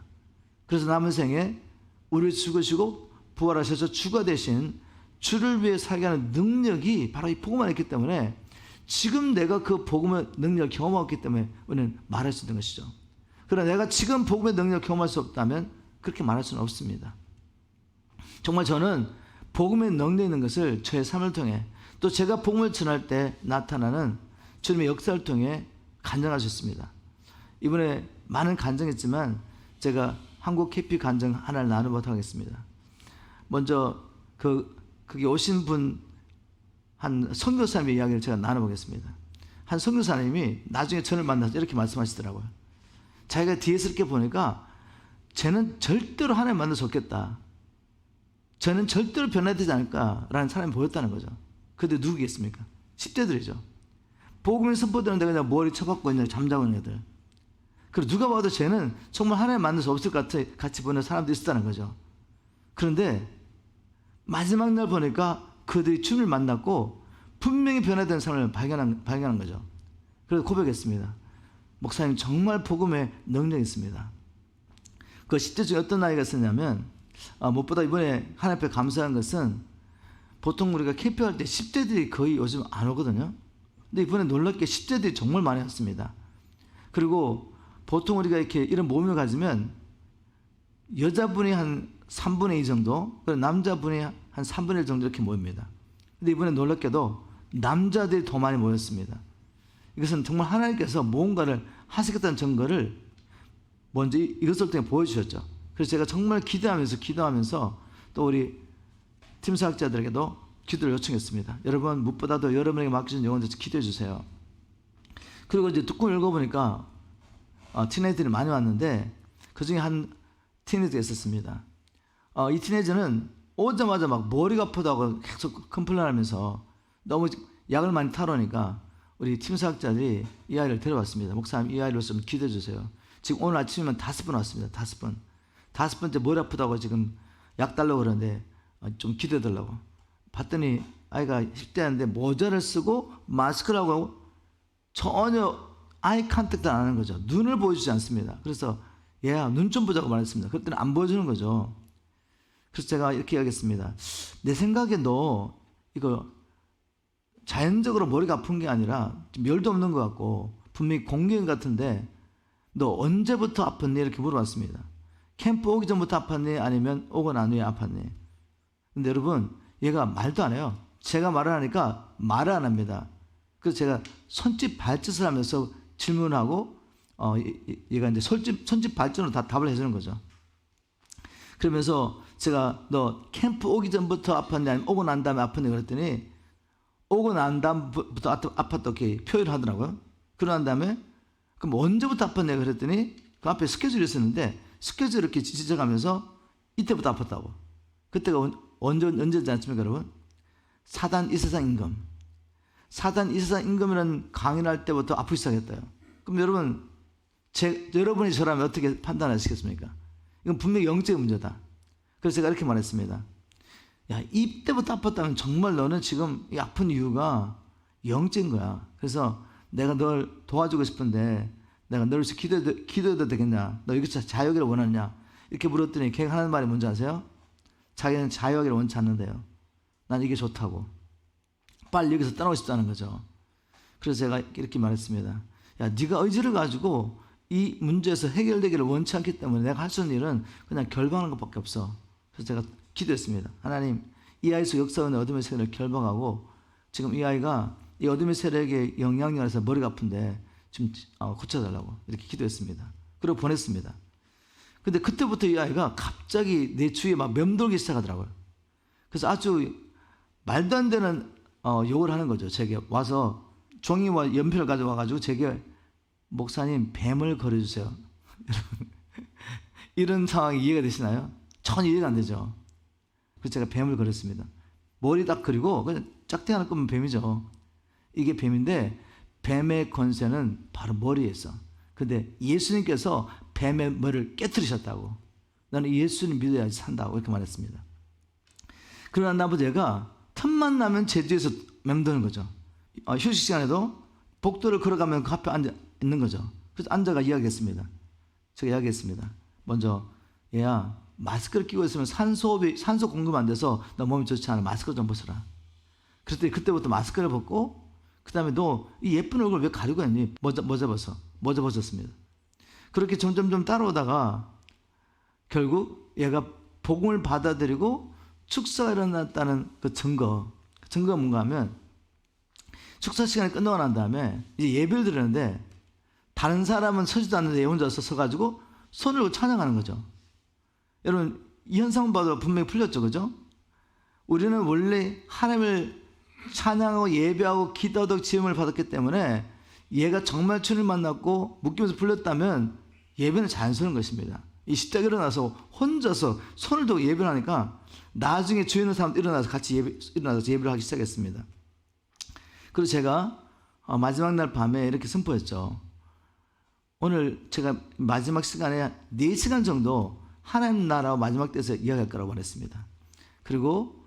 그래서 남은 생에 우리를 죽으시고 부활하셔서 주가 되신 주를 위해 살게 하는 능력이 바로 이 복음 안에 있기 때문에 지금 내가 그 복음의 능력을 경험했기 때문에 우리는 말할 수 있는 것이죠. 그러나 내가 지금 복음의 능력을 경험할 수 없다면 그렇게 말할 수는 없습니다. 정말 저는 복음의 능력이 있는 것을 저의 삶을 통해, 또 제가 복음을 전할 때 나타나는 주님의 역사를 통해 간증할 수 있습니다. 이번에 많은 간증했지만 제가 한국 KP 간증 하나를 나눠보도록 하겠습니다. 먼저 거기 오신 분 한 선교사님의 이야기를 제가 나눠보겠습니다. 한 선교사님이 나중에 저를 만나서 이렇게 말씀하시더라고요. 자기가 뒤에서 이렇게 보니까 쟤는 절대로 하나님 만나서 좋겠다. 쟤는 절대로 변화되지 않을까라는 사람이 보였다는 거죠. 근데 누구겠습니까? 10대들이죠. 복음이 선포되는데 그냥 머리 쳐박고 그냥 잠자고 있는 애들. 그리고 누가 봐도 쟤는 정말 하나님 만날 수 없을 것 같아 같이 보는 사람도 있었다는 거죠. 그런데 마지막 날 보니까 그들이 주님을 만났고 분명히 변화된 사람을 발견한 거죠. 그래서 고백했습니다. 목사님 정말 복음에 능력이 있습니다. 그 10대 중에 어떤 아이가 있었냐면 무엇보다 이번에 하나님 앞에 감사한 것은 보통 우리가 캠핑할 때 10대들이 거의 요즘 안 오거든요. 근데 이번에 놀랍게 10대들이 정말 많이 왔습니다. 그리고 보통 우리가 이렇게 이런 모임을 가지면 여자분이 한 3분의 2 정도, 그리고 남자분이 한 3분의 1 정도 이렇게 모입니다. 근데 이번에 놀랍게도 남자들이 더 많이 모였습니다. 이것은 정말 하나님께서 무언가를 하시겠다는 증거를 먼저 이것을 통해 보여주셨죠. 그래서 제가 정말 기도하면서 또 우리 팀사역자들에게도 기도를 요청했습니다. 여러분 무엇보다도 여러분에게 맡기신 영혼들 기도해 주세요. 그리고 이제 뚜껑을 읽어보니까 티네이저들이 많이 왔는데 그 중에 한 티네이저가 있었습니다. 이 티네이저는 오자마자 막 머리가 아프다고 계속 컴플레인하면서 너무 약을 많이 타러니까 우리 팀사역자들이 이 아이를 데려왔습니다. 목사님 이 아이를 좀 기도해 주세요. 지금 오늘 아침이면 5번 왔습니다. 5번. 5번째 머리 아프다고 지금 약 달라고 그러는데 좀 기도해 달라고. 봤더니 아이가 10대인데 모자를 쓰고 마스크를 하고 전혀 아이 컨택도 안 하는 거죠. 눈을 보여주지 않습니다. 그래서 얘야 눈 좀 보자고 말했습니다. 그랬더니 안 보여주는 거죠. 그래서 제가 이렇게 이야기했습니다. 내 생각에 너 이거 자연적으로 머리가 아픈 게 아니라 열도 없는 것 같고 분명히 공기인 같은데 너 언제부터 아팠니? 이렇게 물어봤습니다. 캠프 오기 전부터 아팠니? 아니면 오고 난 후에 아팠니? 근데 여러분 얘가 말도 안 해요. 제가 말을 하니까 말을 안 합니다. 그래서 제가 손짓 발짓을 하면서 질문하고 얘가 이제 손짓 발짓으로 다 답을 해주는 거죠. 그러면서 제가 너 캠프 오기 전부터 아팠니? 아니면 오고 난 다음에 아팠니? 그랬더니 오고 난 다음부터 아팠다 이렇게 표현을 하더라고요. 그러고 난 다음에 그럼 언제부터 아팠냐 그랬더니 그 앞에 스케줄이 있었는데 스케줄 이렇게 지적하면서 이때부터 아팠다고. 그때가 언제지 않습니까 여러분? 사단 이 세상 임금. 사단 이 세상 임금이라는 강의를 할 때부터 아프기 시작했대요. 그럼 여러분 여러분이 저라면 어떻게 판단하시겠습니까? 이건 분명히 영적인 문제다. 그래서 제가 이렇게 말했습니다. 야, 이때부터 아팠다면 정말 너는 지금 이 아픈 이유가 영적인 거야. 그래서 내가 널 도와주고 싶은데 내가 널 위해서 기도해도 되겠냐? 너 여기서 자유하기를 원하느냐? 이렇게 물었더니 걔가 하는 말이 뭔지 아세요? 자기는 자유하기를 원치 않는데요. 난 이게 좋다고. 빨리 여기서 떠나고 싶다는 거죠. 그래서 제가 이렇게 말했습니다. 야, 네가 의지를 가지고 이 문제에서 해결되기를 원치 않기 때문에 내가 할 수 있는 일은 그냥 결방하는 것밖에 없어. 그래서 제가 기도했습니다. 하나님, 이 아이 속 역사하는 어둠의 세력을 결방하고 지금 이 아이가 이 어둠의 세력에 영향을 해서 머리가 아픈데 좀 고쳐달라고 이렇게 기도했습니다. 그리고 보냈습니다. 근데 그때부터 이 아이가 갑자기 내 주위에 막 맴돌기 시작하더라고요. 그래서 아주 말도 안 되는 욕을 하는 거죠. 제게 와서 종이와 연필을 가져와가지고 제게 목사님 뱀을 걸어주세요. 이런 상황이 이해가 되시나요? 전혀 이해가 안 되죠. 그래서 제가 뱀을 걸었습니다. 머리 딱 그리고 그냥 짝대 하나 끄면 뱀이죠. 이게 뱀인데 뱀의 권세는 바로 머리에 있어. 근데 예수님께서 뱀의 머리를 깨뜨리셨다고. 나는 예수님 믿어야지 산다고 이렇게 말했습니다. 그러나 나머지 얘가 틈만 나면 제 뒤에서 맴도는 거죠. 휴식 시간에도 복도를 걸어가면 그 앞에 앉아 있는 거죠. 그래서 앉아가 이야기했습니다. 제가 이야기했습니다. 먼저 얘야 마스크를 끼고 있으면 산소 공급 안 돼서 너 몸이 좋지 않아. 마스크를 좀 벗어라. 그랬더니 그때부터 마스크를 벗고 그 다음에 너 이 예쁜 얼굴 왜 가리고 했니? 모자 벗었습니다. 그렇게 점점 따라오다가 결국 얘가 복음을 받아들이고 축사가 일어났다는 그 증거가 뭔가 하면 축사 시간이 끝나고 난 다음에 이제 예배를 드리는데 다른 사람은 서지도 않는데 얘 혼자서 서가지고 손을 들고 찬양하는 거죠. 여러분 이 현상 봐도 분명히 풀렸죠. 그죠? 우리는 원래 하나님을 찬양하고 예배하고 기도하고 지음을 받았기 때문에 얘가 정말 주님을 만났고 묶이면서 불렸다면 예배는 자연스러운 것입니다. 이 십자가 일어나서 혼자서 손을 들고 예배를 하니까 나중에 주에 있는 사람도 일어나서 같이 일어나서 예배를 하기 시작했습니다. 그리고 제가 마지막 날 밤에 이렇게 선포했죠. 오늘 제가 마지막 시간에 4시간 정도 하나님 나라와 마지막 때에서 이야기할 거라고 말했습니다. 그리고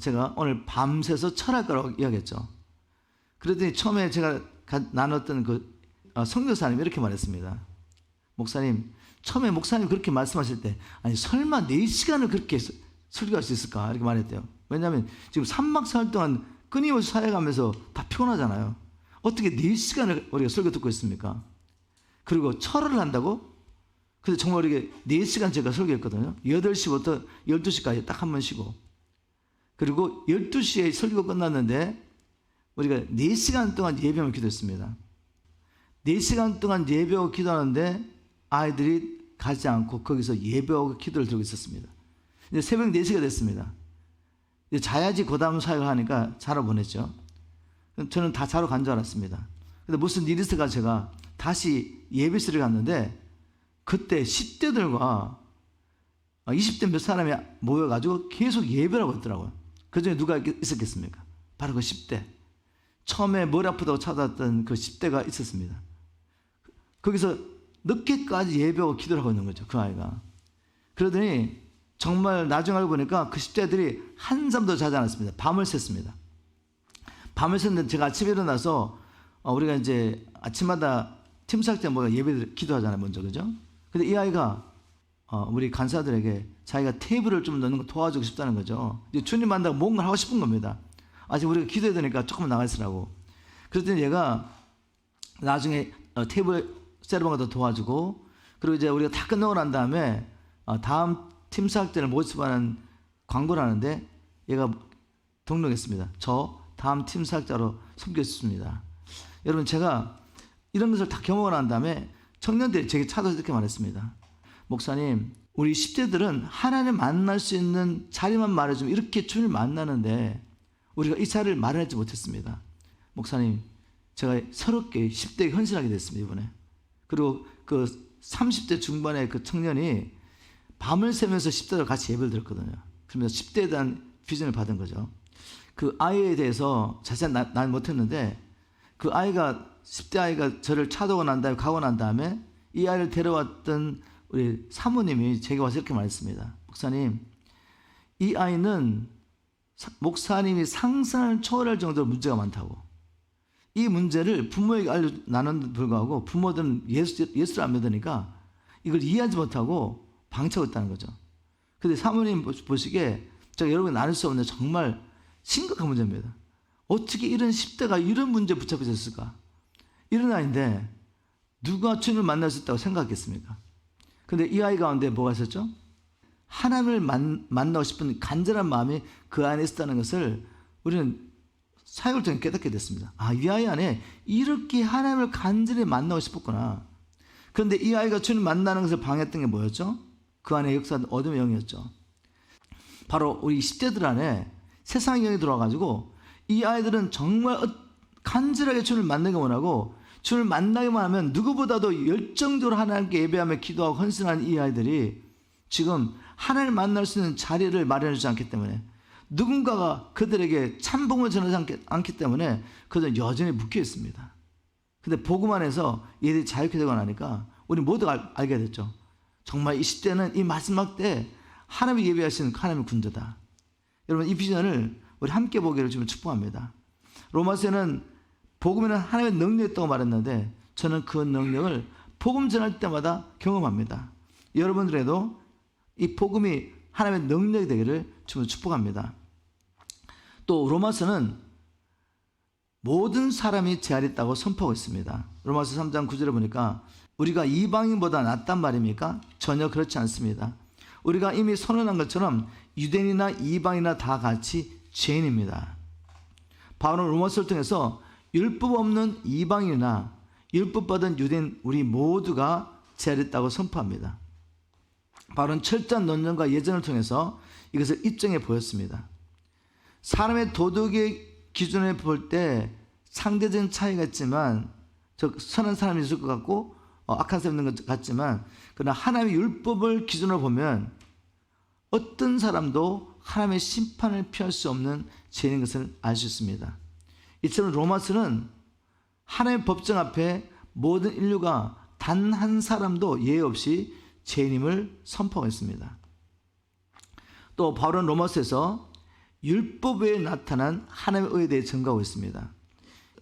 제가 오늘 밤새서 철할 거라고 이야기했죠. 그랬더니 처음에 제가 나눴던 그 선교사님이 이렇게 말했습니다. 목사님, 처음에 목사님 그렇게 말씀하실 때 아니 설마 4시간을 그렇게 설교할 수 있을까 이렇게 말했대요. 왜냐하면 지금 3박 4일 동안 끊임없이 사역하면서 다 피곤하잖아요. 어떻게 4시간을 우리가 설교 듣고 있습니까? 그리고 철을 한다고? 그래서 정말 이게 4시간 제가 설교했거든요. 8시부터 12시까지 딱 한 번 쉬고. 그리고 12시에 설교가 끝났는데 우리가 4시간 동안 예배하며 기도했습니다. 4시간 동안 예배하고 기도하는데 아이들이 가지 않고 거기서 예배하고 기도를 들고 있었습니다. 이제 새벽 4시가 됐습니다. 이제 자야지 그 다음 사역을 하니까 자러 보냈죠. 저는 다 자러 간 줄 알았습니다. 근데 무슨 일이 있어가 제가 다시 예배실에 갔는데 그때 10대들과 20대 몇 사람이 모여가지고 계속 예배를 하고 있더라고요. 그 중에 누가 있었겠습니까? 바로 그 10대. 처음에 머리 아프다고 찾아왔던 그 10대가 있었습니다. 거기서 늦게까지 예배하고 기도를 하고 있는 거죠. 그 아이가. 그러더니 정말 나중에 알고 보니까 그 10대들이 한잠도 자지 않았습니다. 밤을 샜습니다. 밤을 샜는데 제가 아침에 일어나서 우리가 이제 아침마다 팀사역 때 뭐 예배 기도하잖아요. 먼저. 그죠? 근데 이 아이가 우리 간사들에게 자기가 테이블을 좀 넣는 거 도와주고 싶다는 거죠. 이제 주님 만나고 뭔가 하고 싶은 겁니다. 아직 우리가 기도해야 되니까 조금 나가 있으라고. 그랬더니 얘가 나중에 테이블 세르방을 더 도와주고 그리고 이제 우리가 다 끝나고 난 다음에 다음 팀 사역 때를 모집하는 광고를 하는데 얘가 등록했습니다. 저 다음 팀 사역자로 섬겼습니다. 여러분 제가 이런 것을 다 경험을 한 다음에 청년들이 제게 찾아서 이렇게 말했습니다. 목사님, 우리 10대들은 하나님 만날 수 있는 자리만 말해주면 이렇게 주님을 만나는데 우리가 이 자리를 마련하지 못했습니다. 목사님, 제가 새롭게 10대에 헌신하게 됐습니다. 이번에. 그리고 그 30대 중반의 그 청년이 밤을 새면서 10대들 같이 예배를 들었거든요. 그러면서 10대에 대한 비전을 받은 거죠. 그 아이에 대해서 자세히 난 못했는데 그 아이가 10대 아이가 저를 찾아오고 난 다음에 가고 난 다음에 이 아이를 데려왔던 우리 사모님이 제게 와서 이렇게 말했습니다. 목사님, 이 아이는 목사님이 상상을 초월할 정도로 문제가 많다고. 이 문제를 부모에게 나눈 불구하고 부모들은 예수를 안 믿으니까 이걸 이해하지 못하고 방치하고 있다는 거죠. 근데 사모님 보시기에 제가 여러분이 나눌 수 없는 정말 심각한 문제입니다. 어떻게 이런 10대가 이런 문제에 붙잡혀 있을까? 이런 아이인데 누가 주님을 만날 수 있다고 생각했습니까? 근데 이 아이 가운데 뭐가 있었죠? 하나님을 만나고 싶은 간절한 마음이 그 안에 있었다는 것을 우리는 사역을 통해 깨닫게 됐습니다. 아, 이 아이 안에 이렇게 하나님을 간절히 만나고 싶었구나. 그런데 이 아이가 주님 만나는 것을 방해했던 게 뭐였죠? 그 안에 역사한 어둠의 영이었죠. 바로 우리 10대들 안에 세상의 영이 들어와가지고 이 아이들은 정말 간절하게 주님을 만나기 원하고 주님을 만나기만 하면 누구보다도 열정적으로 하나님께 예배하며 기도하고 헌신하는 이 아이들이 지금 하나님을 만날 수 있는 자리를 마련해 주지 않기 때문에 누군가가 그들에게 참복음을 전하지 않기 때문에 그들은 여전히 묶여 있습니다. 근데 복음 안에서 얘들이 자유케 되고 나니까 우리 모두가 알게 됐죠. 정말 이 시대는 이 마지막 때 하나님이 예배하시는 하나님의 군대다. 여러분 이 비전을 우리 함께 보기를 좀 축복합니다. 로마서에는 복음에는 하나님의 능력이 있다고 말했는데 저는 그 능력을 복음 전할 때마다 경험합니다. 여러분들에도 이 복음이 하나님의 능력이 되기를 주님 축복합니다. 또 로마서는 모든 사람이 죄가 있다고 선포하고 있습니다. 로마서 3장 9절에 보니까 우리가 이방인보다 낫단 말입니까? 전혀 그렇지 않습니다. 우리가 이미 선언한 것처럼 유대인이나 이방인이나 다 같이 죄인입니다. 바울은 로마서를 통해서 율법 없는 이방인이나 율법 받은 유대인 우리 모두가 죄가 있다고 선포합니다. 바울은 철저한 논증과 예전을 통해서 이것을 입증해 보였습니다. 사람의 도덕의 기준에 볼 때 상대적인 차이가 있지만 저 선한 사람이 있을 것 같고 악한 사람이 있는 것 같지만 그러나 하나님의 율법을 기준으로 보면 어떤 사람도 하나님의 심판을 피할 수 없는 죄인인 것을 알 수 있습니다. 이처럼 로마서는 하나님의 법정 앞에 모든 인류가 단 한 사람도 예외 없이 죄인임을 선포하고 있습니다. 또 바울은 로마서에서 율법 외에 나타난 하나님의 의에 대해 증거하고 있습니다.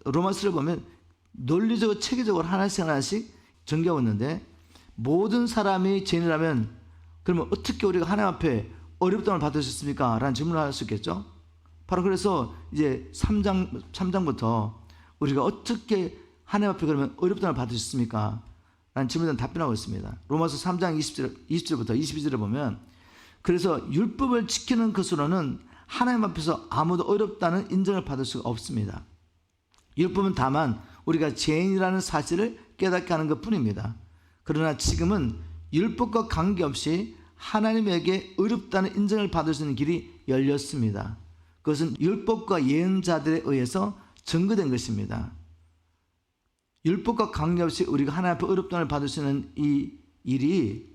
로마서를 보면 논리적으로 체계적으로 하나씩 증거하고 있는데 모든 사람이 죄인이라면 그러면 어떻게 우리가 하나님 앞에 어렵다움을 받을 수 있습니까? 라는 질문을 할 수 있겠죠. 바로 그래서 이제 3장부터 우리가 어떻게 하나님 앞에 그러면 어렵다움을 받을 수 있습니까? 라는 질문에 답변하고 있습니다. 로마서 3장 20절부터 22절에 보면 그래서 율법을 지키는 것으로는 하나님 앞에서 아무도 어렵다는 인정을 받을 수가 없습니다. 율법은 다만 우리가 죄인이라는 사실을 깨닫게 하는 것뿐입니다. 그러나 지금은 율법과 관계없이 하나님에게 어렵다는 인정을 받을 수 있는 길이 열렸습니다. 그것은 율법과 예언자들에 의해서 증거된 것입니다. 율법과 관계없이 우리가 하나님 앞에 어렵다는 받을 수 있는 이 일이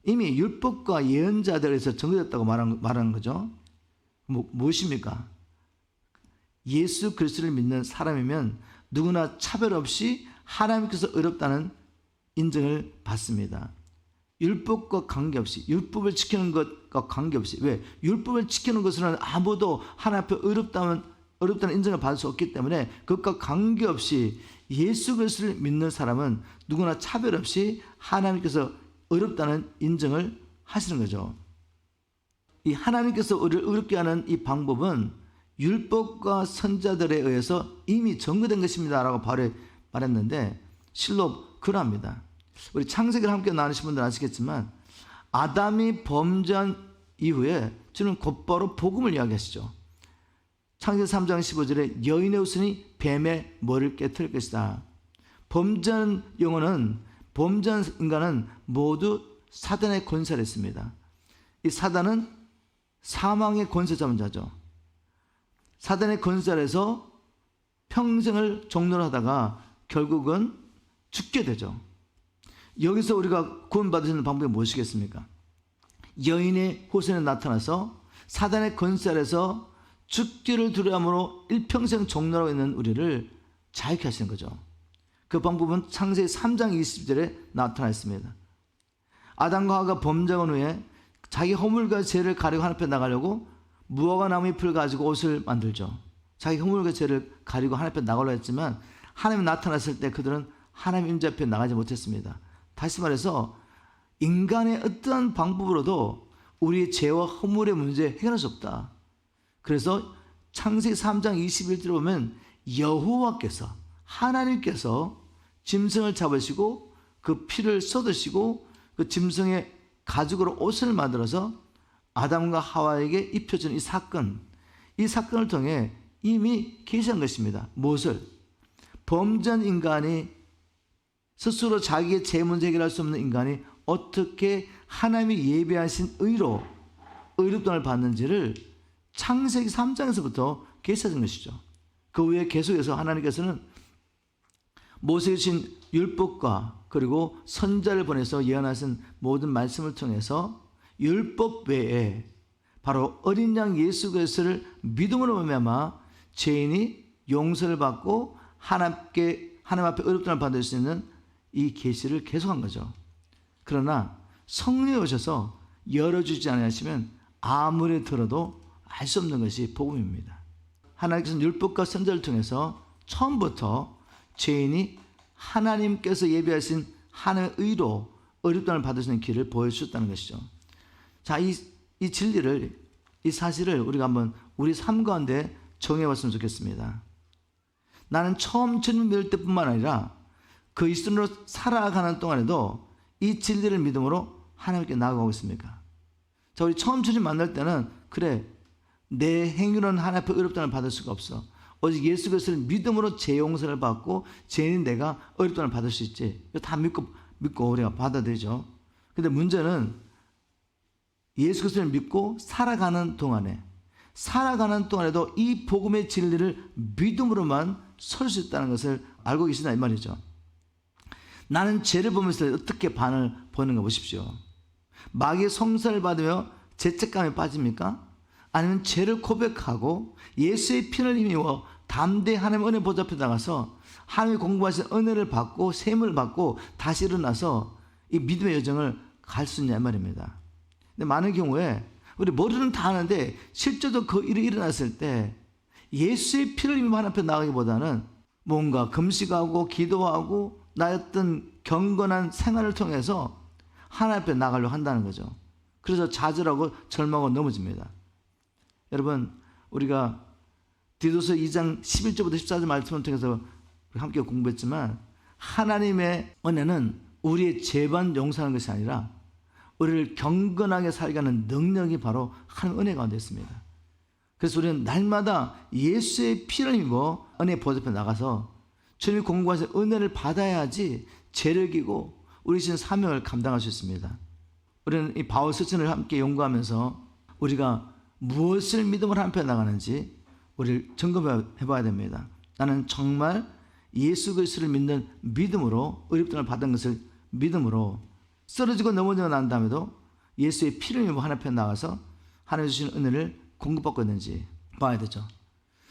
이미 율법과 예언자들에 의해서 증거됐다고 말하는 거죠. 무엇입니까? 예수 그리스도를 믿는 사람이면 누구나 차별 없이 하나님께서 어렵다는 인정을 받습니다. 율법과 관계없이, 율법을 지키는 것과 관계없이. 왜? 율법을 지키는 것은 아무도 하나님 앞에 어렵다는 인정을 받을 수 없기 때문에 그것과 관계없이 예수 그리스도를 믿는 사람은 누구나 차별 없이 하나님께서 어렵다는 인정을 하시는 거죠. 이 하나님께서 우리를 어렵게 하는 이 방법은 율법과 선자들에 의해서 이미 증거된 것입니다 라고 바울이 말했는데 실로 그러합니다. 우리 창세기를 함께 나누신 분들은 아시겠지만 아담이 범죄한 이후에 주는 곧바로 복음을 이야기하시죠. 창세기 3장 15절에 여인의 후손이 뱀의 머리를 깨트릴 것이다. 범죄한 영혼은 범죄한 인간은 모두 사단의 권세를 했습니다. 이 사단은 사망의 권세 잡은 자죠. 사단의 권세에서 평생을 종노를 하다가 결국은 죽게 되죠. 여기서 우리가 구원받으시는 방법이 무엇이겠습니까? 여인의 후손에 나타나서 사단의 권세 아래서 죽기를 두려움으로 일평생 종노하고 있는 우리를 자유케 하시는 거죠. 그 방법은 창세기 3장 20절에 나타나 있습니다. 아담과 하와가 범죄한 후에 자기 허물과 죄를 가리고 하나님 앞에 나가려고 무화과 나무 잎을 가지고 옷을 만들죠. 자기 허물과 죄를 가리고 하나님 앞에 나가려고 했지만 하나님이 나타났을 때 그들은 하나님 임재 앞에 나가지 못했습니다. 다시 말해서 인간의 어떠한 방법으로도 우리의 죄와 허물의 문제 해결할 수 없다. 그래서 창세기 3장 21절에 보면 여호와께서 하나님께서 짐승을 잡으시고 그 피를 쏟으시고 그 짐승의 가죽으로 옷을 만들어서 아담과 하와에게 입혀준 이 사건을 통해 이미 계시한 것입니다. 무엇을? 범죄한 인간이 스스로 자기의 죄 문제 해결할 수 없는 인간이 어떻게 하나님이 예비하신 의로 의롭다함을 받는지를 창세기 3장에서부터 계시하신 것이죠. 그 후에 계속해서 하나님께서는 모세에 주신 율법과 그리고 선자를 보내서 예언하신 모든 말씀을 통해서 율법 외에 바로 어린 양 예수 그리스도를 믿음으로 말미암아 죄인이 용서를 받고 하나님 앞에 의롭다함을 받을 수 있는 이 계시를 계속한 거죠. 그러나 성령이 오셔서 열어주지 않으시면 아무리 들어도 알 수 없는 것이 복음입니다. 하나님께서는 율법과 선자를 통해서 처음부터 죄인이 하나님께서 예비하신 하나님의 의로 의롭다함을 받을 수 있는 길을 보여주셨다는 것이죠. 자, 이 진리를, 이 사실을 우리가 한번 우리 삶 가운데 정해봤으면 좋겠습니다. 나는 처음 주님을 믿을 때뿐만 아니라 그 이스라엘로 살아가는 동안에도 이 진리를 믿음으로 하나님께 나아가고 있습니까? 자, 우리 처음 주님 만날 때는 그래, 내 행위로는 하나님 앞에 의롭다함을 받을 수가 없어. 오직 예수 그리스도를 믿음으로 죄 용서를 받고 죄인인 내가 의롭다함을 받을 수 있지. 이거 다 믿고 우리가 받아들이죠. 근데 문제는 예수 그리스도를 믿고 살아가는 동안에 살아가는 동안에도 이 복음의 진리를 믿음으로만 설 수 있다는 것을 알고 계시다 이 말이죠. 나는 죄를 보면서 어떻게 반을 보는가 보십시오. 마귀의 송사를 받으며 죄책감에 빠집니까? 아니면 죄를 고백하고 예수의 피를 힘입어 담대히 하나님의 은혜 보좌 앞에 나가서 하나님이 공부하신 은혜를 받고 셈을 받고 다시 일어나서 이 믿음의 여정을 갈 수 있냐 이 말입니다. 근데 많은 경우에 우리 머리는 다 아는데 실제로 그 일이 일어났을 때 예수의 피를 힘입어 하나님 앞에 나가기보다는 뭔가 금식하고 기도하고 나의 어떤 경건한 생활을 통해서 하나님 앞에 나가려고 한다는 거죠. 그래서 좌절하고 절망하고 넘어집니다. 여러분, 우리가 디도서 2장 11절부터 14절 말씀을 통해서 함께 공부했지만 하나님의 은혜는 우리의 죄만 용서하는 것이 아니라 우리를 경건하게 살게 하는 능력이 바로 하나님의 은혜 가운데 있습니다. 그래서 우리는 날마다 예수의 피를 입어 은혜 보좌 앞에 나가서 주님이 공부하신 은혜를 받아야지 죄를 지고 우리 신 사명을 감당할 수 있습니다. 우리는 이 바울 서신을 함께 연구하면서 우리가 무엇을 믿음으로 한편 나가는지 우리를 점검해 봐야 됩니다. 나는 정말 예수 그리스도를 믿는 믿음으로 의롭다를 받은 것을 믿음으로 쓰러지고 넘어지고 난 다음에도 예수의 피를 입어 하나님 앞에 나가서 하나님 주신 은혜를 공급받고 있는지 봐야 되죠.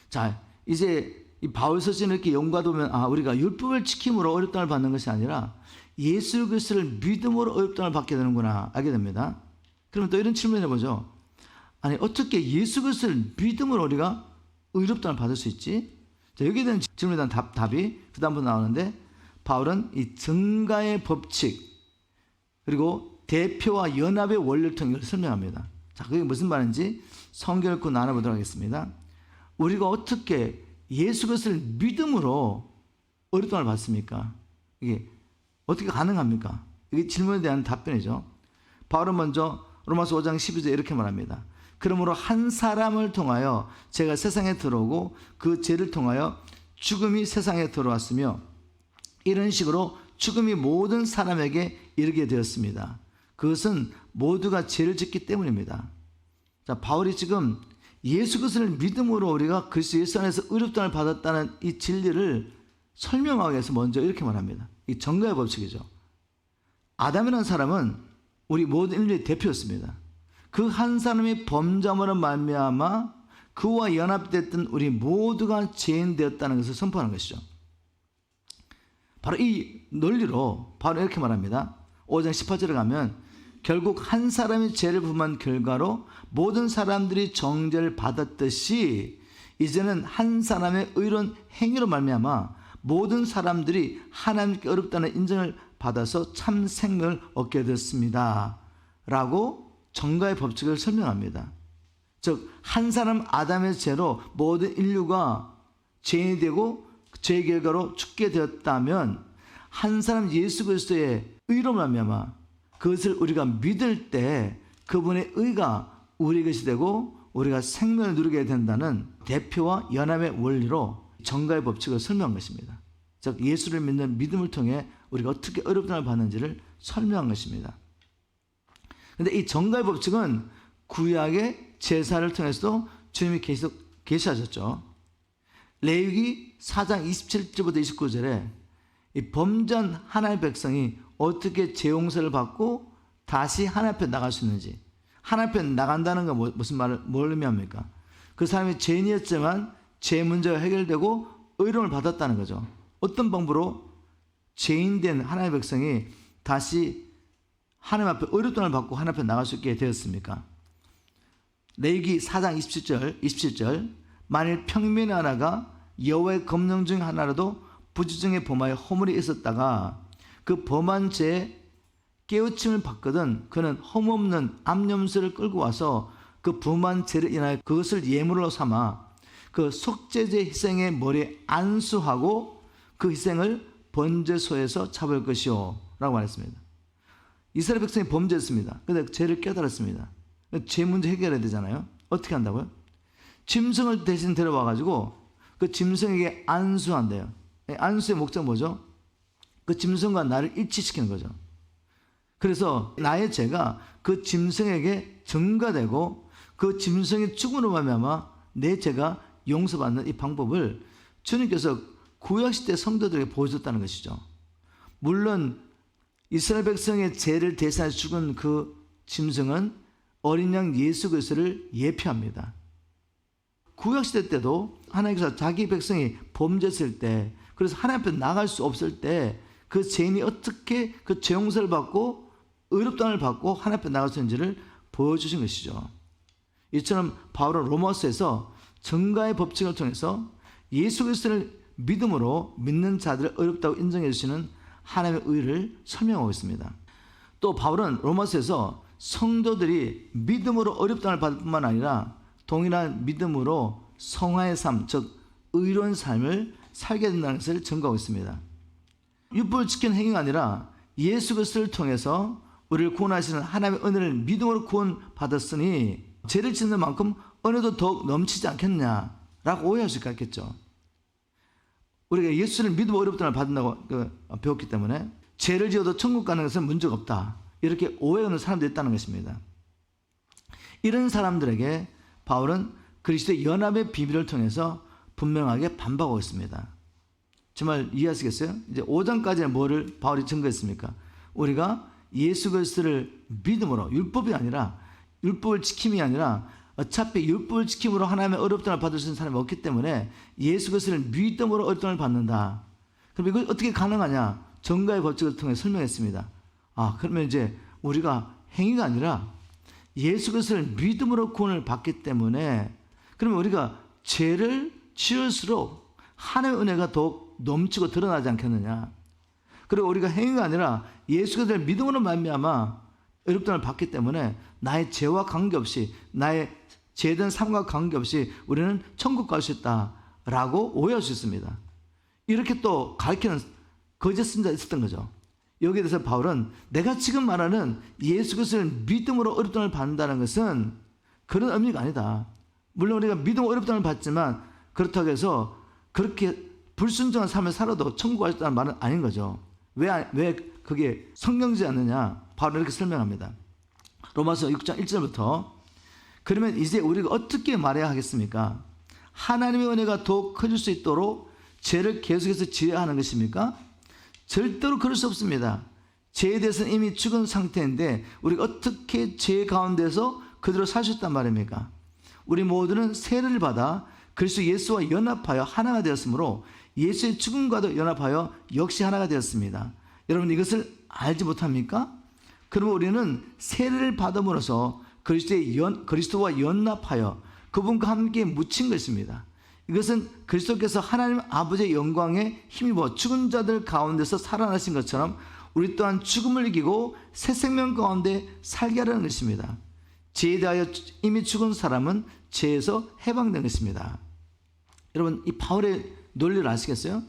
자, 이제 이 바울 서신을 이렇게 연구하다 보면 우리가 율법을 지킴으로 의롭다를 받는 것이 아니라 예수 그리스도를 믿음으로 의롭다를 받게 되는구나 알게 됩니다. 그러면 또 이런 질문을 해보죠. 아니 어떻게 예수 그리스도를 믿음으로 우리가 의롭다를 받을 수 있지? 자, 여기에 대한 질문에 대한 답이 그 다음부터 나오는데 바울은 이 증가의 법칙 그리고 대표와 연합의 원리를 통해 설명합니다. 자, 그게 무슨 말인지 성경을 읽고 나눠보도록 하겠습니다. 우리가 어떻게 예수 그리스도를 믿음으로 의롭다를 받습니까? 이게 어떻게 가능합니까? 이게 질문에 대한 답변이죠. 바울은 먼저 로마서 5장 12절에 이렇게 말합니다. 그러므로 한 사람을 통하여 죄가 세상에 들어오고 그 죄를 통하여 죽음이 세상에 들어왔으며 이런 식으로 죽음이 모든 사람에게 이르게 되었습니다. 그것은 모두가 죄를 짓기 때문입니다. 자, 바울이 지금 예수 그리스도를 믿음으로 우리가 그리스도 예수 안에서 의롭다를 받았다는 이 진리를 설명하기 위해서 먼저 이렇게 말합니다. 이 정가의 법칙이죠. 아담이라는 사람은 우리 모든 인류의 대표였습니다. 그 한 사람의 범죄함으로 말미암아 그와 연합됐던 우리 모두가 죄인 되었다는 것을 선포하는 것이죠. 바로 이 논리로 바로 이렇게 말합니다. 5장 18절에 가면 결국 한 사람이 죄를 범한 결과로 모든 사람들이 정죄를 받았듯이 이제는 한 사람의 의로운 행위로 말미암아 모든 사람들이 하나님께 어렵다는 인정을 받아서 참 생명을 얻게 됐습니다. 라고 정가의 법칙을 설명합니다. 즉 한 사람 아담의 죄로 모든 인류가 죄인이 되고 죄의 결과로 죽게 되었다면 한 사람 예수 그리스도의 의로 말미암아 그것을 우리가 믿을 때 그분의 의가 우리 것이 되고 우리가 생명을 누리게 된다는 대표와 연합의 원리로 정가의 법칙을 설명한 것입니다. 즉 예수를 믿는 믿음을 통해 우리가 어떻게 의롭다를 받는지를 설명한 것입니다. 그런데 이 정가의 법칙은 구약의 제사를 통해서도 주님이 계속 계시하셨죠. 레위기 4장 27절부터 29절에 이 범죄한 하나님의 백성이 어떻게 죄 용서를 받고 다시 하나님 앞에 나갈 수 있는지, 하나님 앞에 나간다는 건 무슨 말을 뭘 의미합니까? 그 사람이 죄인이었지만 죄 문제가 해결되고 의로움을 받았다는 거죠. 어떤 방법으로 죄인된 하나님의 백성이 다시 하나님 앞에 의롭다를 받고 하나님 앞에 나갈 수 있게 되었습니까? 레위기 4장 27절 만일 평민의 하나가 여호와의 검령 중 하나라도 부지중에 범하여 허물이 있었다가 그 범한 죄에 깨우침을 받거든 그는 흠없는 암염소를 끌고 와서 그 범한 죄를 인하여 그것을 예물로 삼아 그 속죄제 희생의 머리에 안수하고 그 희생을 번제소에서 잡을 것이요 라고 말했습니다. 이스라엘 백성이 범죄했습니다. 그런데 죄를 깨달았습니다. 죄 문제 해결해야 되잖아요. 어떻게 한다고요? 짐승을 대신 데려와 가지고 그 짐승에게 안수한대요. 안수의 목적 뭐죠? 그 짐승과 나를 일치시키는 거죠. 그래서 나의 죄가 그 짐승에게 증가되고 그 짐승의 죽음으로 말미암아 내 죄가 용서받는 이 방법을 주님께서 구약시대 성도들에게 보여줬다는 것이죠. 물론 이스라엘 백성의 죄를 대신해 죽은 그 짐승은 어린 양 예수 그리스도를 예표합니다. 구약시대 때도 하나님께서 자기 백성이 범죄했을 때, 그래서 하나님 앞에 나갈 수 없을 때 그 죄인이 어떻게 그 죄 용서를 받고 의롭다함을 받고 하나님 앞에 나갈 수 있는지를 보여주신 것이죠. 이처럼 바울은 로마서에서 정가의 법칙을 통해서 예수 그리스도를 믿음으로 믿는 자들을 의롭다고 인정해 주시는 하나님의 의를 설명하고 있습니다. 또 바울은 로마서에서 성도들이 믿음으로 의롭다함을 받을 뿐만 아니라 동일한 믿음으로 성화의 삶, 즉 의로운 삶을 살게 된다는 것을 증거하고 있습니다. 율법을 지키는 행위가 아니라 예수 그리스도를 통해서 우리를 구원하시는 하나님의 은혜를 믿음으로 구원받았으니 죄를 짓는 만큼 은혜도 더욱 넘치지 않겠냐라고 오해할 수 있겠죠. 우리가 예수를 믿음으로 의롭다함을 받는다고 배웠기 때문에 죄를 지어도 천국 가는 것은 문제가 없다, 이렇게 오해하는 사람들이 있다는 것입니다. 이런 사람들에게 바울은 그리스도의 연합의 비밀을 통해서 분명하게 반박하고 있습니다. 정말 이해하시겠어요? 이제 5장까지는 뭐를 바울이 증거했습니까? 우리가 예수 그리스도를 믿음으로, 율법이 아니라, 율법을 지킴이 아니라 어차피 율법을 지킴으로 하나님의 의롭다함을 받을 수 있는 사람이 없기 때문에 예수 그리스도를 믿음으로 의롭다함을 받는다. 그럼 이거 어떻게 가능하냐? 정가의 법칙을 통해 설명했습니다. 그러면 이제 우리가 행위가 아니라 예수 그리스도를 믿음으로 구원을 받기 때문에, 그러면 우리가 죄를 지을수록 하나님의 은혜가 더욱 넘치고 드러나지 않겠느냐? 그리고 우리가 행위가 아니라 예수 그리스도를 믿음으로 말미암아 의롭다함을 받기 때문에 나의 죄와 관계없이, 나의 죄된 삶과 관계없이 우리는 천국 갈 수 있다라고 오해할 수 있습니다. 이렇게 또 가르치는 거짓 선자가 있었던 거죠. 여기에 대해서 바울은 내가 지금 말하는 예수 그리스도를 믿음으로 의롭다함을 받는다는 것은 그런 의미가 아니다. 물론 우리가 믿음으로 의롭다함을 받지만 그렇다고 해서 그렇게 불순종한 삶을 살아도 천국 갈 수 있다는 말은 아닌 거죠. 왜 그게 성경이지 않느냐? 바울은 이렇게 설명합니다. 로마서 6장 1절부터 그러면 이제 우리가 어떻게 말해야 하겠습니까? 하나님의 은혜가 더욱 커질 수 있도록 죄를 계속해서 지어야 하는 것입니까? 절대로 그럴 수 없습니다. 죄에 대해서는 이미 죽은 상태인데 우리가 어떻게 죄 가운데서 그대로 살 수 있단 말입니까? 우리 모두는 세례를 받아 그리스도 예수와 연합하여 하나가 되었으므로 예수의 죽음과도 연합하여 역시 하나가 되었습니다. 여러분 이것을 알지 못합니까? 그러면 우리는 세례를 받음으로써 그리스도와 연합하여 그분과 함께 묻힌 것입니다. 이것은 그리스도께서 하나님 아버지의 영광에 힘입어 죽은 자들 가운데서 살아나신 것처럼 우리 또한 죽음을 이기고 새 생명 가운데 살게 하려는 것입니다. 죄에 대하여 이미 죽은 사람은 죄에서 해방된 것입니다. 여러분 이 바울의 논리를 아시겠어요?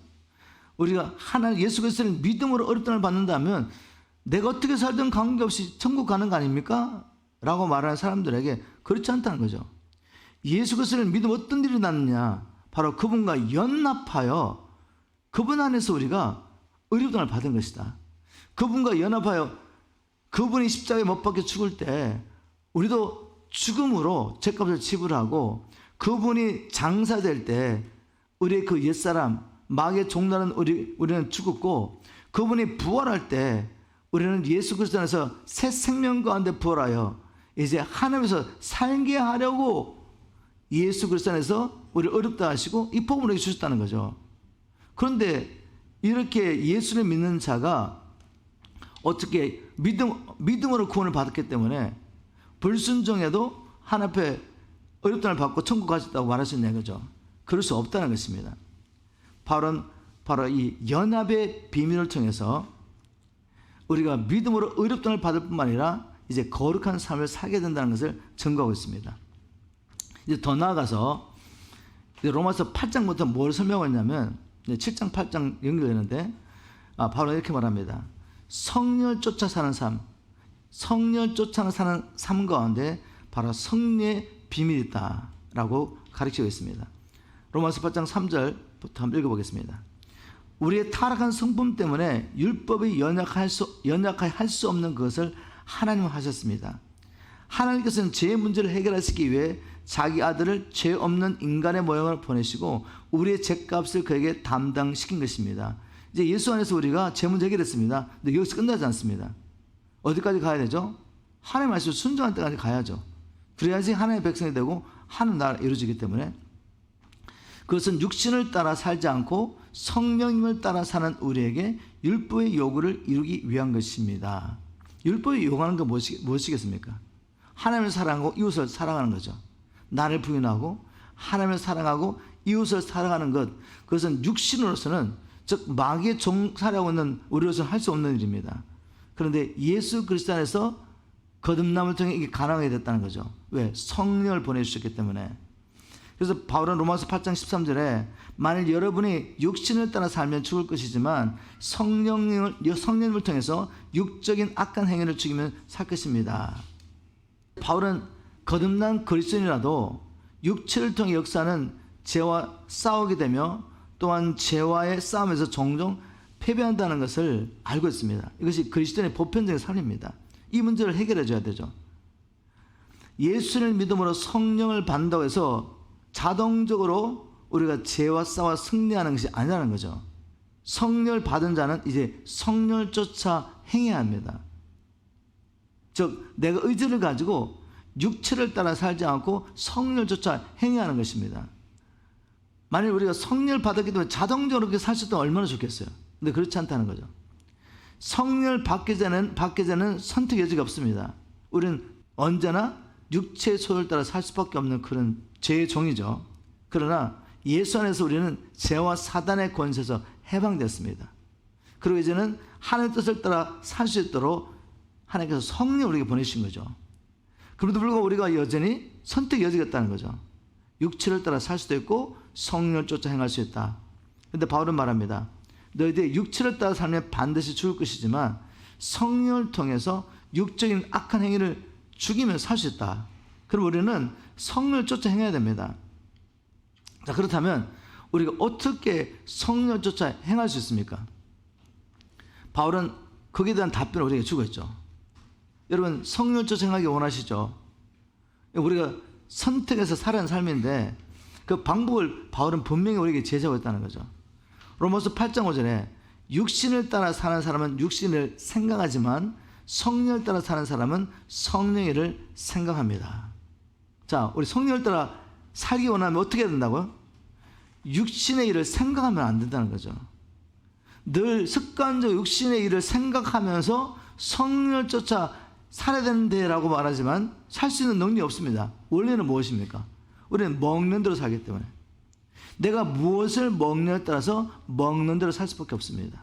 우리가 하나님 예수 그리스도를 믿음으로 의롭다함을 받는다면 내가 어떻게 살든 관계없이 천국 가는 거 아닙니까? 라고 말하는 사람들에게 그렇지 않다는 거죠. 예수 그리스도를 믿으면 어떤 일이 났느냐? 바로 그분과 연합하여 그분 안에서 우리가 의롭다함을 받은 것이다. 그분과 연합하여 그분이 십자가에 못 박혀 죽을 때 우리도 죽음으로 죄값을 지불하고 그분이 장사될 때 우리의 그 옛사람 마귀의 종나는 우리는 죽었고 그분이 부활할 때 우리는 예수 그리스도 안에서 새 생명 가운데 부활하여 이제 하나님에서 살게 하려고 예수 그리스도 안에서 우리를 의롭다 하시고 이 복음을 주셨다는 거죠. 그런데 이렇게 예수를 믿는 자가 어떻게 믿음으로 구원을 받았기 때문에 불순종해도 하나님 앞에 의롭다함을 받고 천국 갈 수 있다고 말할 수 있냐 이거죠. 그럴 수 없다는 것입니다. 바울은 바로 이 연합의 비밀을 통해서 우리가 믿음으로 의롭다함을 받을 뿐만 아니라 이제 거룩한 삶을 살게 된다는 것을 증거하고 있습니다. 이제 더 나아가서 이제 로마서 8장부터 뭘 설명했냐면 7장 8장 연결되는데 바울은 이렇게 말합니다. 성령을 쫓아 사는 삶, 성령을 쫓아 사는 삶 가운데 바로 성령의 비밀이 있다라고 가르치고 있습니다. 로마서 8장 3절부터 한번 읽어보겠습니다. 우리의 타락한 성품 때문에 율법이 연약하여 할 수 없는 것을 하나님은 하셨습니다. 하나님께서는 죄의 문제를 해결하시기 위해 자기 아들을 죄 없는 인간의 모형을 보내시고 우리의 죄값을 그에게 담당시킨 것입니다. 이제 예수 안에서 우리가 죄 문제 해결했습니다. 근데 여기서 끝나지 않습니다. 어디까지 가야 되죠? 하나님 말씀 순종할 때까지 가야죠. 그래야지 하나님의 백성이 되고 하나님 나라가 이루어지기 때문에 그것은 육신을 따라 살지 않고 성령님을 따라 사는 우리에게 율법의 요구를 이루기 위한 것입니다. 율법이 요구하는 건 무엇이겠습니까? 하나님을 사랑하고 이웃을 사랑하는 거죠. 나를 부인하고 하나님을 사랑하고 이웃을 사랑하는 것, 그것은 육신으로서는 즉 마귀의 종살이하고 있는 우리로서는 할 수 없는 일입니다. 그런데 예수 그리스도 안에서 거듭남을 통해 이게 가능하게 됐다는 거죠. 왜? 성령을 보내주셨기 때문에. 그래서 바울은 로마서 8장 13절에 만일 여러분이 육신을 따라 살면 죽을 것이지만 성령님을 통해서 육적인 악한 행위를 죽이면 살 것입니다. 바울은 거듭난 그리스도인이라도 육체를 통해 역사하는 죄와 싸우게 되며 또한 죄와의 싸움에서 종종 패배한다는 것을 알고 있습니다. 이것이 그리스도인의 보편적인 삶입니다. 이 문제를 해결해 줘야 되죠. 예수를 믿음으로 성령을 받는다고 해서 자동적으로 우리가 죄와 싸워 승리하는 것이 아니라는 거죠. 성령을 받은 자는 이제 성령을 쫓아 행해야 합니다. 즉 내가 의지를 가지고 육체를 따라 살지 않고 성령을 쫓아 행해야 하는 것입니다. 만일 우리가 성령을 받았기 때문에 자동적으로 그렇게 살 수 있다면 얼마나 좋겠어요. 근데 그렇지 않다는 거죠. 성령을 받기 전에는 선택 여지가 없습니다. 우리는 언제나 육체의 소유를 따라 살 수밖에 없는 그런 죄의 종이죠. 그러나 예수 안에서 우리는 죄와 사단의 권세에서 해방됐습니다. 그리고 이제는 하나님의 뜻을 따라 살 수 있도록 하나님께서 성령을 우리에게 보내신 거죠. 그럼에도 불구하고 우리가 여전히 선택 여지가 있다는 거죠. 육체를 따라 살 수도 있고 성령을 쫓아 행할 수 있다. 그런데 바울은 말합니다. 너희들이 육체를 따라 살면 반드시 죽을 것이지만 성령을 통해서 육적인 악한 행위를 죽이면 살 수 있다. 그럼 우리는 성령을 쫓아 행해야 됩니다. 자, 그렇다면 우리가 어떻게 성령을 쫓아 행할 수 있습니까? 바울은 거기에 대한 답변을 우리에게 주고 있죠. 여러분 성령을 쫓아 행하기 원하시죠? 우리가 선택해서 살아가는 삶인데 그 방법을 바울은 분명히 우리에게 제시하고 있다는 거죠. 로마서 8장 5절에 육신을 따라 사는 사람은 육신을 생각하지만 성령을 따라 사는 사람은 성령의 일을 생각합니다. 자, 우리 성령을 따라 살기 원하면 어떻게 해야 된다고요? 육신의 일을 생각하면 안 된다는 거죠. 늘 습관적 육신의 일을 생각하면서 성령을 쫓아 살아야 되는데라고 말하지만 살 수 있는 능력이 없습니다. 원래는 무엇입니까? 우리는 먹는 대로 살기 때문에 내가 무엇을 먹느냐에 따라서 먹는 대로 살 수밖에 없습니다.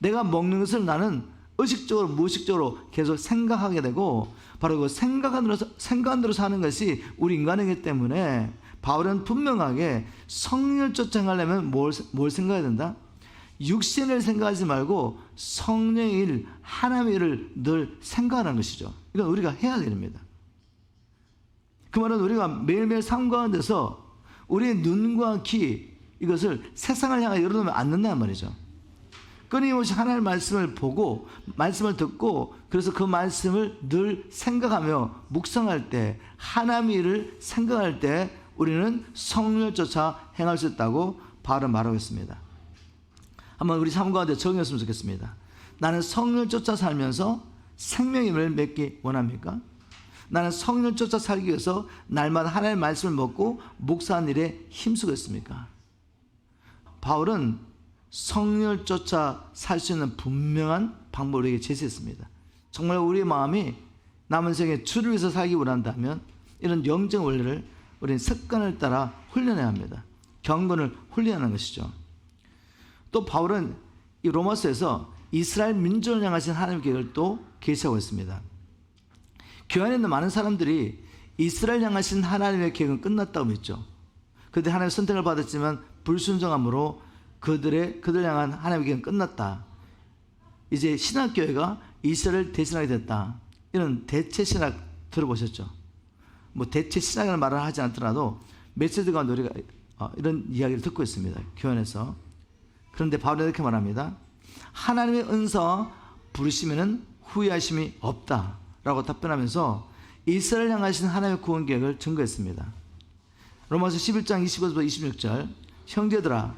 내가 먹는 것을 나는 의식적으로 무의식적으로 계속 생각하게 되고 바로 그 생각한 대로 사는 것이 우리 인간이기 때문에 바울은 분명하게 성령을 쫓아 행하려면 뭘 생각해야 된다? 육신을 생각하지 말고 성령의 일, 하나님의 일을 늘 생각하는 것이죠. 이건 우리가 해야 됩니다. 그 말은 우리가 매일매일 삶 가운데서 우리의 눈과 귀 이것을 세상을 향해 열어놓으면 안 된다는 말이죠. 끊임없이 하나님의 말씀을 보고 말씀을 듣고 그래서 그 말씀을 늘 생각하며 묵상할 때 하나님의 일을 생각할 때 우리는 성령을 쫓아 행할 수 있다고 바울은 말하고 있습니다. 한번 우리 삶 가운데 적용했으면 좋겠습니다. 나는 성령을 쫓아 살면서 생명임을 맺기 원합니까? 나는 성령을 쫓아 살기 위해서 날마다 하나님의 말씀을 먹고 묵상하는 일에 힘쓰겠습니까? 바울은 성령을 쫓아 살 수 있는 분명한 방법을 우리에게 제시했습니다. 정말 우리의 마음이 남은 생에 주를 위해서 살기 원한다면 이런 영적 원리를 우리는 습관을 따라 훈련해야 합니다. 경건을 훈련하는 것이죠. 또 바울은 이 로마서에서 이스라엘 민족을 향하신 하나님의 계획을 또 계시하고 있습니다. 교회 안에 있는 많은 사람들이 이스라엘 향하신 하나님의 계획은 끝났다고 믿죠. 그들이 하나님의 선택을 받았지만 불순종함으로 그들 향한 하나님의 계획은 끝났다. 이제 신학교회가 이스라엘을 대신하게 됐다. 이런 대체 신학 들어보셨죠? 뭐 대체 신학이라는 말을 하지 않더라도 메시지 가운데 우리가 이런 이야기를 듣고 있습니다. 교회 안에서. 그런데 바울은 이렇게 말합니다. 하나님의 은사와 부르심에는 후회하심이 없다 라고 답변하면서 이스라엘 향하신 하나님의 구원 계획을 증거했습니다. 로마서 11장 25절부터 26절, 형제들아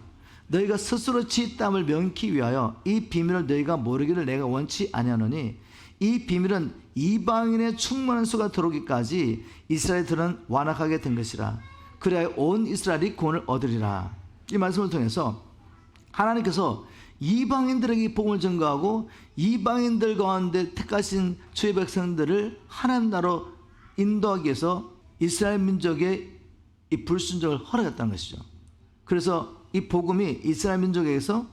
너희가 스스로 지 땀을 명기 위하여 이 비밀을 너희가 모르기를 내가 원치 아니하노니 이 비밀은 이방인의 충만한 수가 들어오기까지 이스라엘들은 완악하게 된 것이라. 그래야 온 이스라엘이 구원을 얻으리라. 이 말씀을 통해서 하나님께서 이방인들에게 복음을 전가하고 이방인들 가운데 택하신 주의 백성들을 하나님 나라로 인도하기 위해서 이스라엘 민족의 이 불순종을 허락했다는 것이죠. 그래서 이 복음이 이스라엘 민족에게서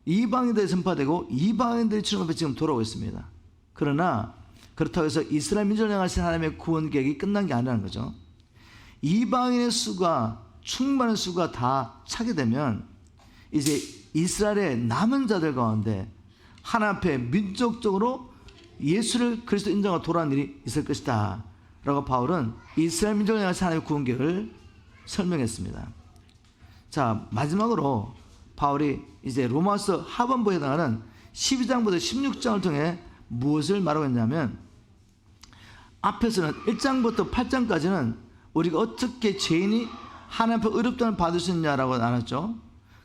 이방인들에 전파되고 이방인들이 주님 앞에 지금 돌아오고 있습니다. 그러나 그렇다고 해서 이스라엘 민족을 향하신 하나님의 구원 계획이 끝난 게 아니라는 거죠. 이방인의 수가 충만한 수가 다 차게 되면 이제 이스라엘의 남은 자들 가운데 하나님 앞에 민족적으로 예수를 그리스도 인정하고 돌아온 일이 있을 것이다 라고 바울은 이스라엘 민족을 향하신 하나님의 구원 계획을 설명했습니다. 자, 마지막으로 바울이 이제 로마서 하반부에 해당하는 12장부터 16장을 통해 무엇을 말하고 있냐면, 앞에서는 1장부터 8장까지는 우리가 어떻게 죄인이 하나님 앞에 의롭다함을 받을 수 있냐라고 나눴죠.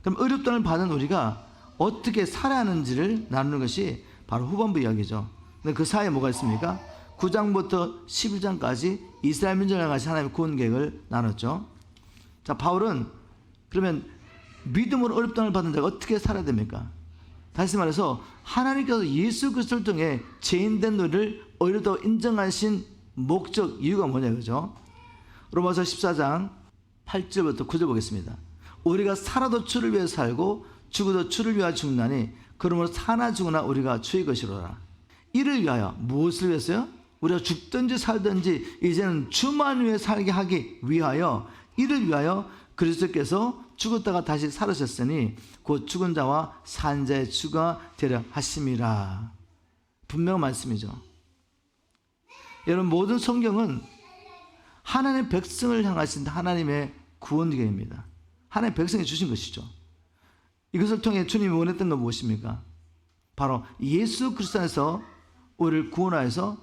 그럼 의롭다함을 받은 우리가 어떻게 살아야 하는지를 나누는 것이 바로 후반부 이야기죠. 근데 그 사이에 뭐가 있습니까? 9장부터 11장까지 이스라엘 민족을 향하신 하나님의 구원 계획을 나눴죠. 자, 바울은 그러면 믿음으로 의롭다함을 받은 자가 어떻게 살아야 됩니까? 다시 말해서 하나님께서 예수 그리스도를 통해 죄인된 우리를 의롭다고 인정하신 목적, 이유가 뭐냐 그죠? 로마서 14장 8절부터 9절 보겠습니다. 우리가 살아도 주를 위해 살고 죽어도 주를 위하여 죽나니 그러므로 사나 죽으나 우리가 주의 것이로라. 이를 위하여, 무엇을 위해서요? 우리가 죽든지 살든지 이제는 주만 위해 살게 하기 위하여, 이를 위하여 그리스도께서 죽었다가 다시 살으셨으니 곧 죽은 자와 산 자의 주가 되려 하심이라. 분명한 말씀이죠. 여러분, 모든 성경은 하나님의 백성을 향하신 하나님의 구원 계획입니다. 하나님의 백성이 주신 것이죠. 이것을 통해 주님이 원했던 건 무엇입니까? 바로 예수 그리스도 안에서 우리를 구원하여서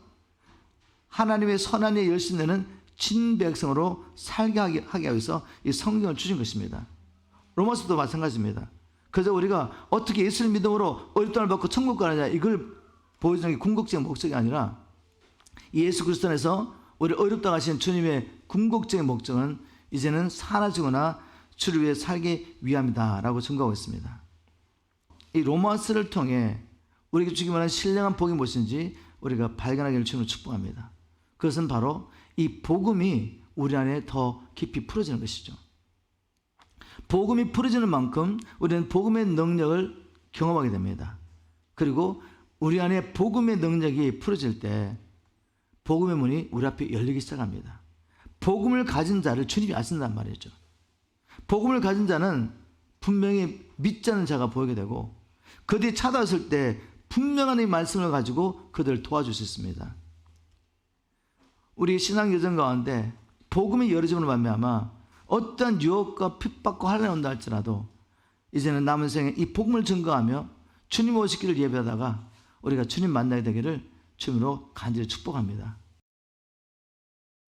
하나님의 선한 일에 열심내는 친백성으로 살게 하기 위해서 이 성경을 주신 것입니다. 로마서도 마찬가지입니다. 그래서 우리가 어떻게 예수를 믿음으로 의롭다함을 받고 천국 가느냐, 이걸 보여주는 게 궁극적인 목적이 아니라 예수 그리스도 안에서 우리를 의롭다고 하시는 주님의 궁극적인 목적은 이제는 사라지거나 주를 위해 살기 위함이다 라고 증거하고 있습니다. 이 로마서를 통해 우리에게 주기 원하는 신령한 복이 무엇인지 우리가 발견하기를 주님으로 축복합니다. 그것은 바로 이 복음이 우리 안에 더 깊이 풀어지는 것이죠. 복음이 풀어지는 만큼 우리는 복음의 능력을 경험하게 됩니다. 그리고 우리 안에 복음의 능력이 풀어질 때 복음의 문이 우리 앞에 열리기 시작합니다. 복음을 가진 자를 주님이 아신단 말이죠. 복음을 가진 자는 분명히 믿지 않는 자가 보이게 되고 그들이 찾아왔을 때 분명한 이 말씀을 가지고 그들을 도와줄 수 있습니다. 우리 신앙 여정 가운데 복음이 열어짐으로 말미암아 어떠한 유혹과 핍박과 환난이 온다 할지라도 이제는 남은 생에 이 복음을 증거하며 주님 오시기를 예배하다가 우리가 주님 만나게 되기를 주님으로 간절히 축복합니다.